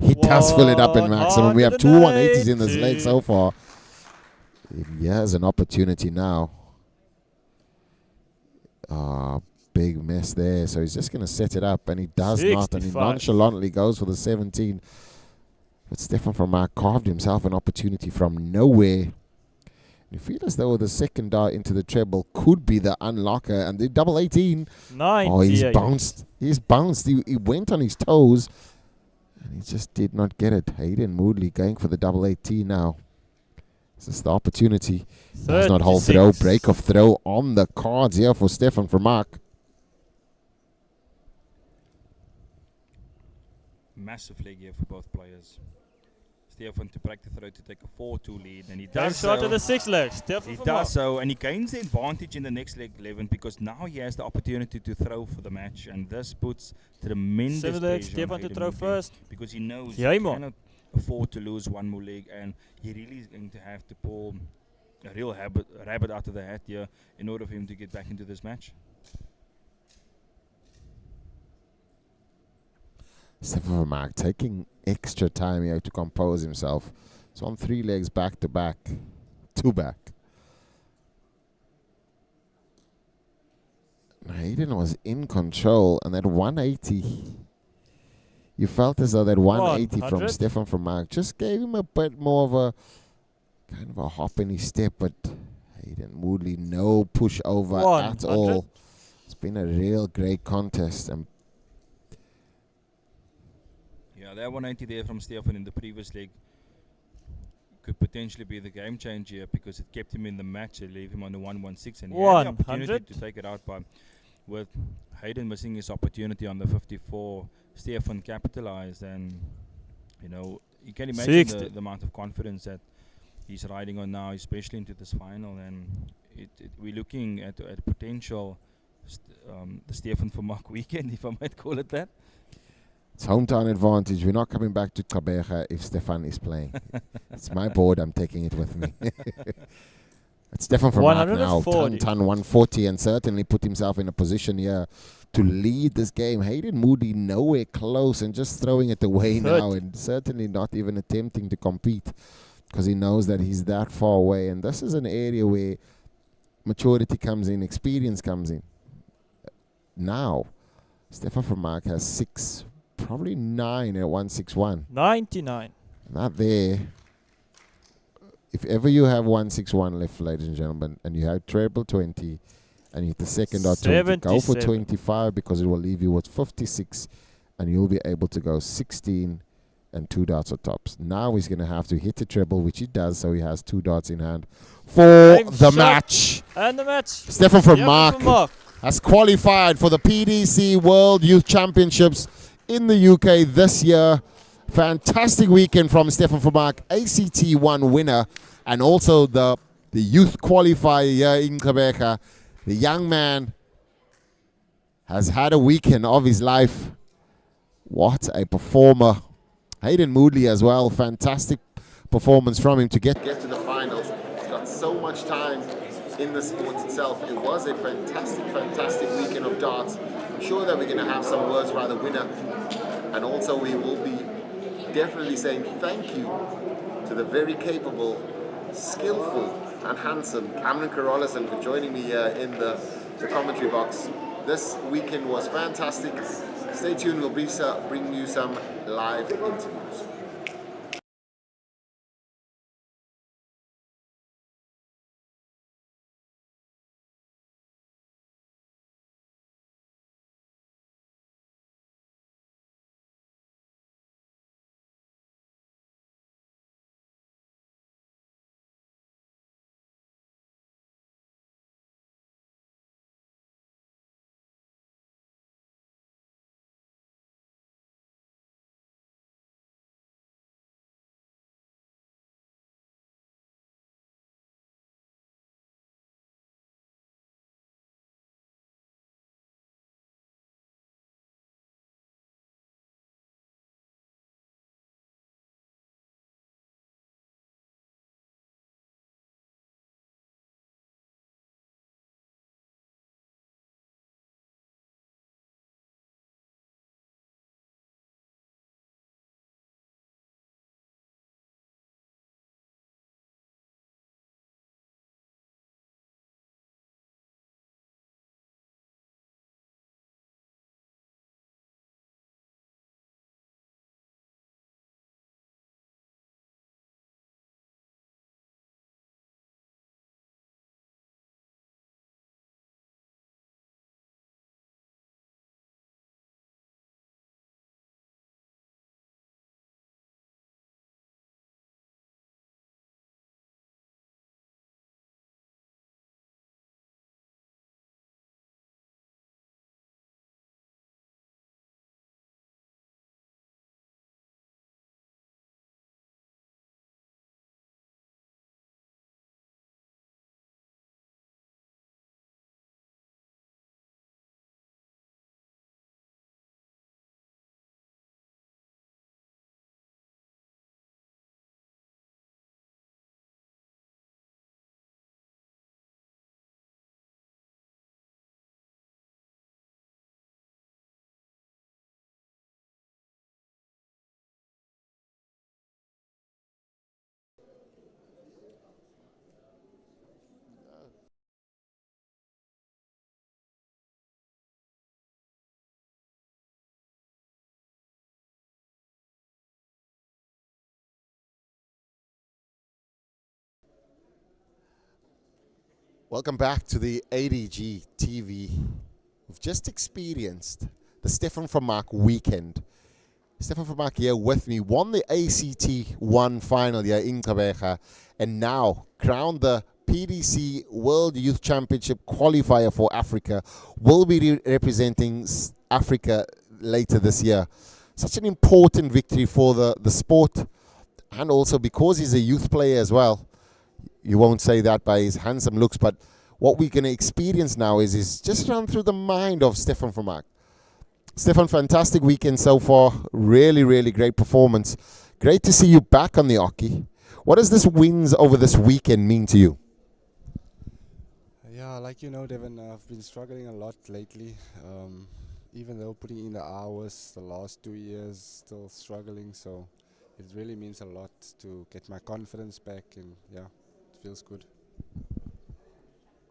He does fill it up in maximum. We have two 180s in this leg so far. He has an opportunity now. Big miss there. So he's just going to set it up, and he does not. And he 65. nonchalantly goes for the 17. But Stefan Vermaak carved himself an opportunity from nowhere. You feel as though the second dart into the treble could be the unlocker. And the double 18. 98. Oh, he's bounced. He's bounced. He went on his toes. And he just did not get it. Hayden Moodley going for the double 18 now. This is the opportunity. Does not hold throw. 36. Break of throw on the cards here for Stefan Vermaak. Massive leg here for both players. Stefan to break the throw to take a 4-2 lead, and he Game does shot so. to the 6 legs. Stefan He Vermaak. does so, and he gains the advantage in the next leg 11 because now he has the opportunity to throw for the match, and this puts tremendous 7 legs. pressure on Stefan to Hayden throw Moodley first. because he knows Yeah, he man. cannot afford to lose one more leg, and he really is going to have to pull a real rabbit out of the hat here in order for him to get back into this match. Stefan Vermaak taking extra time here to compose himself. So on 3 legs back to back. 2 back. Hayden was in control, and that 180, you felt as though that 180 from 100. Stefan Vermaak just gave him a bit more of a kind of a hop in his step, but Hayden Moodley, no push over at 100. all. It's been a real great contest, and Yeah, that 180 there from Stefan in the previous leg could potentially be the game changer here because it kept him in the match. It leave him on the 116, and he had the opportunity 100. to take it out, but with Hayden missing his opportunity on the 54, Stefan capitalized, and you can imagine 60. the amount of confidence that he's riding on now, especially into this final, and we're looking at a potential the Stefan Vermaak weekend, if I might call it that. it's hometown advantage. We're not coming back to Gqeberha if Stefan is playing. It's my board. I'm taking it with me. It's Stefan Vermaak now. 140. Ton 140, and certainly put himself in a position here to lead this game. Hayden Moodley nowhere close and just throwing it away 30. now, and certainly not even attempting to compete because he knows that he's that far away. And this is an area where maturity comes in, experience comes in. Now, Stefan Vermaak has 6, probably 9 at 161. 99. Not there. If ever you have 161 left, ladies and gentlemen, and you have treble 20, and you hit the second or 20, go for 77. 25 because it will leave you with 56, and you'll be able to go 16 and 2 dots or tops. Now he's going to have to hit the treble, which he does, so he has 2 dots in hand for Game the shot. match. And the match. Stefan Vermaak Vermaak. has qualified for the PDC World Youth Championships in the UK this year. Fantastic weekend from Stefan Vermaak, ACT1 winner, and also the youth qualifier here in Gqeberha. The young man has had a weekend of his life. What a performer. Hayden Moodley as well. Fantastic performance from him to get to the finals. He's got so much time in the sport itself. It was a fantastic weekend of darts. I'm sure that we're going to have some words by the winner. And also we will be definitely saying thank you to the very capable, skillful and handsome Cameron Carolison for joining me here in the commentary box. This weekend was fantastic. Stay tuned, we'll bring you some live interviews. Welcome back to the ADG TV. We've just experienced the Stefan Vermaak weekend. Stefan Vermaak here with me won the ACT 1 final here in Gqeberha and now crowned the PDC World Youth Championship qualifier for Africa. Will be representing Africa later this year. Such an important victory for the sport, and also because he's a youth player as well. You won't say that by his handsome looks, but what we're going to experience now is just run through the mind of Stefan Vermaak. Stefan, fantastic weekend so far. Really great performance. Great to see you back on the hockey. What does this wins over this weekend mean to you? Yeah, like you know, Devin, I've been struggling a lot lately. Even though putting in the hours the last 2 years, still struggling. So it really means a lot to get my confidence back, and yeah, it feels good.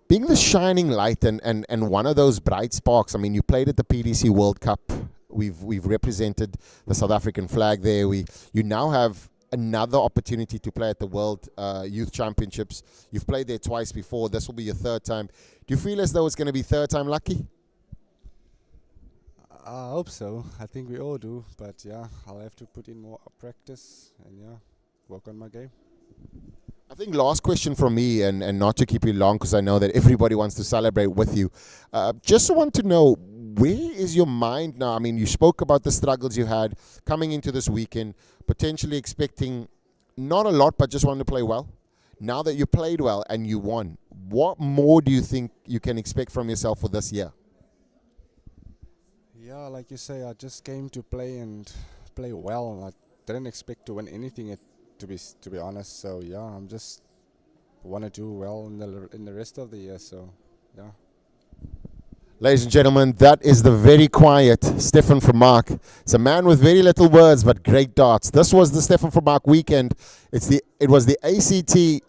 Being the shining light and one of those bright sparks, I mean, you played at the PDC World Cup. We've represented the South African flag there. You now have another opportunity to play at the World Youth Championships. You've played there twice before. This will be your third time. Do you feel as though it's going to be third time lucky? I hope so. I think we all do. But yeah, I'll have to put in more practice and yeah, work on my game. I think last question from me, and not to keep you long because I know that everybody wants to celebrate with you. Just want to know, where is your mind now? I mean, you spoke about the struggles you had coming into this weekend, potentially expecting not a lot, but just wanting to play well. Now that you played well and you won, what more do you think you can expect from yourself for this year? Yeah, like you say, I just came to play and play well. I didn't expect to win anything, to be honest. So yeah, I'm just want to do well in the rest of the year. So yeah. Ladies and gentlemen, that is the very quiet Stefan from Mark. It's a man with very little words but great darts. This was the Stefan from Mark weekend. It was the ACT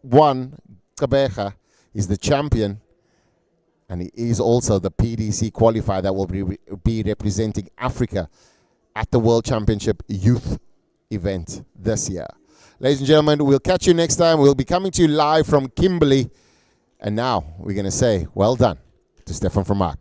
1 Kabeja. He's the champion, and he is also the PDC qualifier that will be representing Africa at the World Championship Youth event this year. Ladies and gentlemen, we'll catch you next time. We'll be coming to you live from Kimberley. And now we're going to say, well done to Stefan from Mark.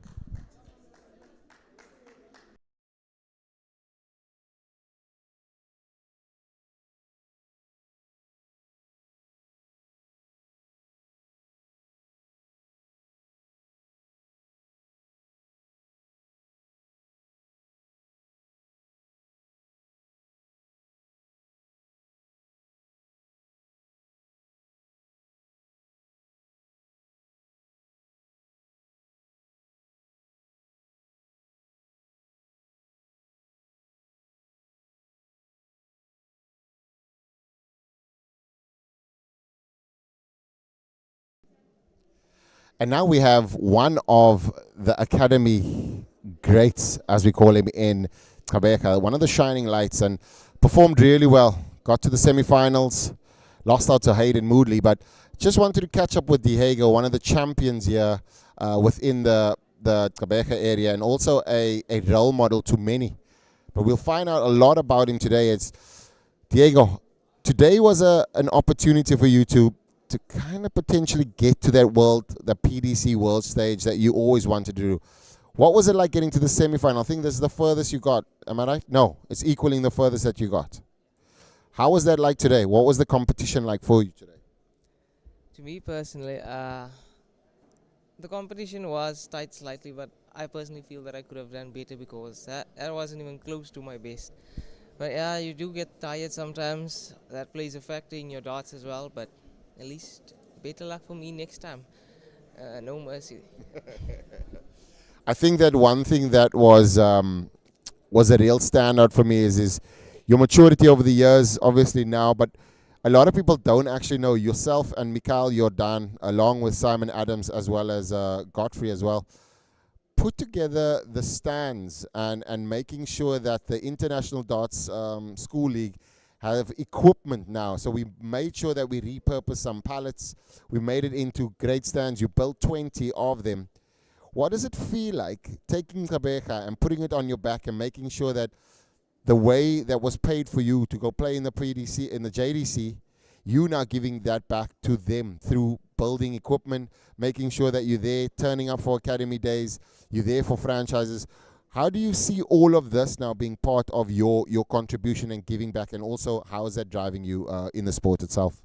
And now we have one of the academy greats, as we call him in Kabeka, one of the shining lights, and performed really well. Got to the semifinals, lost out to Hayden Moodley, but just wanted to catch up with Diego, one of the champions here within the Kabeka area, and also a role model to many. But we'll find out a lot about him today. It's Diego. Today was an opportunity for you to kind of potentially get to that the PDC world stage that you always wanted to do. What was it like getting to the semifinal? I think this is the furthest you got. Am I right? No, it's equaling the furthest that you got. How was that like today? What was the competition like for you today? To me personally, the competition was tight slightly, but I personally feel that I could have done better because that wasn't even close to my best. But yeah, you do get tired sometimes. That plays a factor in your darts as well, but at least better luck for me next time. No mercy. I think that one thing that was a real standout for me is your maturity over the years, obviously now, but a lot of people don't actually know yourself and Mikael Jordan, along with Simon Adams as well as Godfrey as well, put together the stands and making sure that the International Darts School League have equipment now. So we made sure that we repurposed some pallets. We made it into great stands. You built 20 of them. What does it feel like taking Kabeja and putting it on your back and making sure that the way that was paid for you to go play in the PDC, in the JDC, you now giving that back to them through building equipment, making sure that you're there, turning up for academy days, you're there for franchises. How do you see all of this now being part of your contribution and giving back, and also how is that driving you in the sport itself?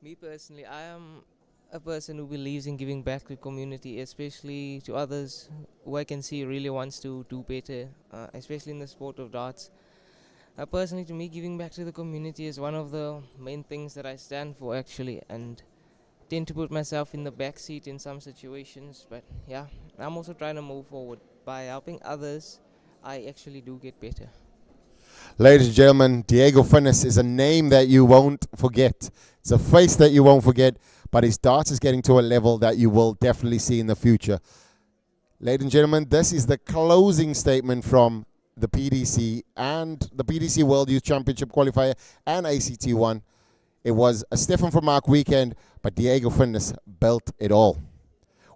Me personally, I am a person who believes in giving back to the community, especially to others who I can see really wants to do better, especially in the sport of darts. Personally, to me, giving back to the community is one of the main things that I stand for, actually, and tend to put myself in the back seat in some situations. But yeah, I'm also trying to move forward. By helping others, I actually do get better. Ladies and gentlemen, Diego Finnis is a name that you won't forget. It's a face that you won't forget, but his darts is getting to a level that you will definitely see in the future. Ladies and gentlemen, this is the closing statement from the PDC and the PDC World Youth Championship Qualifier and ACT1. It was a Stefan from Mark weekend, but Diego Finnis built it all.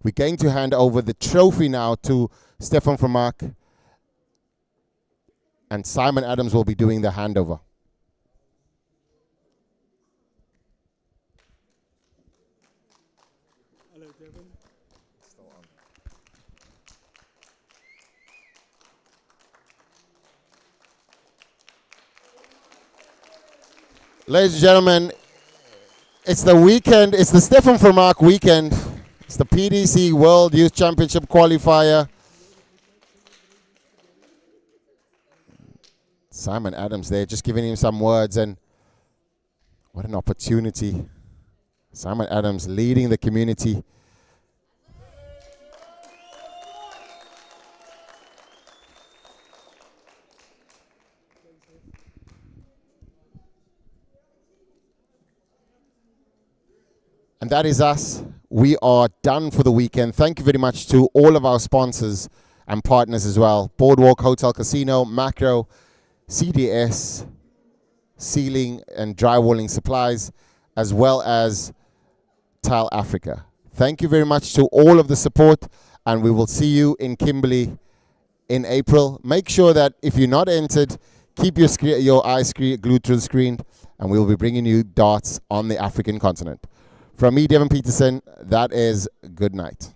We're going to hand over the trophy now to Stefan from Mark, and Simon Adams will be doing the handover. Hello, Devin. Ladies and gentlemen, it's the weekend. It's the Stefan from Mark weekend. It's the PDC World Youth Championship Qualifier. Simon Adams there, just giving him some words, and what an opportunity. Simon Adams leading the community. And that is us. We are done for the weekend. Thank you very much to all of our sponsors and partners as well. Boardwalk Hotel Casino, Macro, CDS, Ceiling and Drywalling Supplies, as well as Tile Africa. Thank you very much to all of the support, and we will see you in Kimberley in April. Make sure that if you're not entered, keep your eyes glued to the screen, and we will be bringing you darts on the African continent. From me, Devin Peterson, that is good night.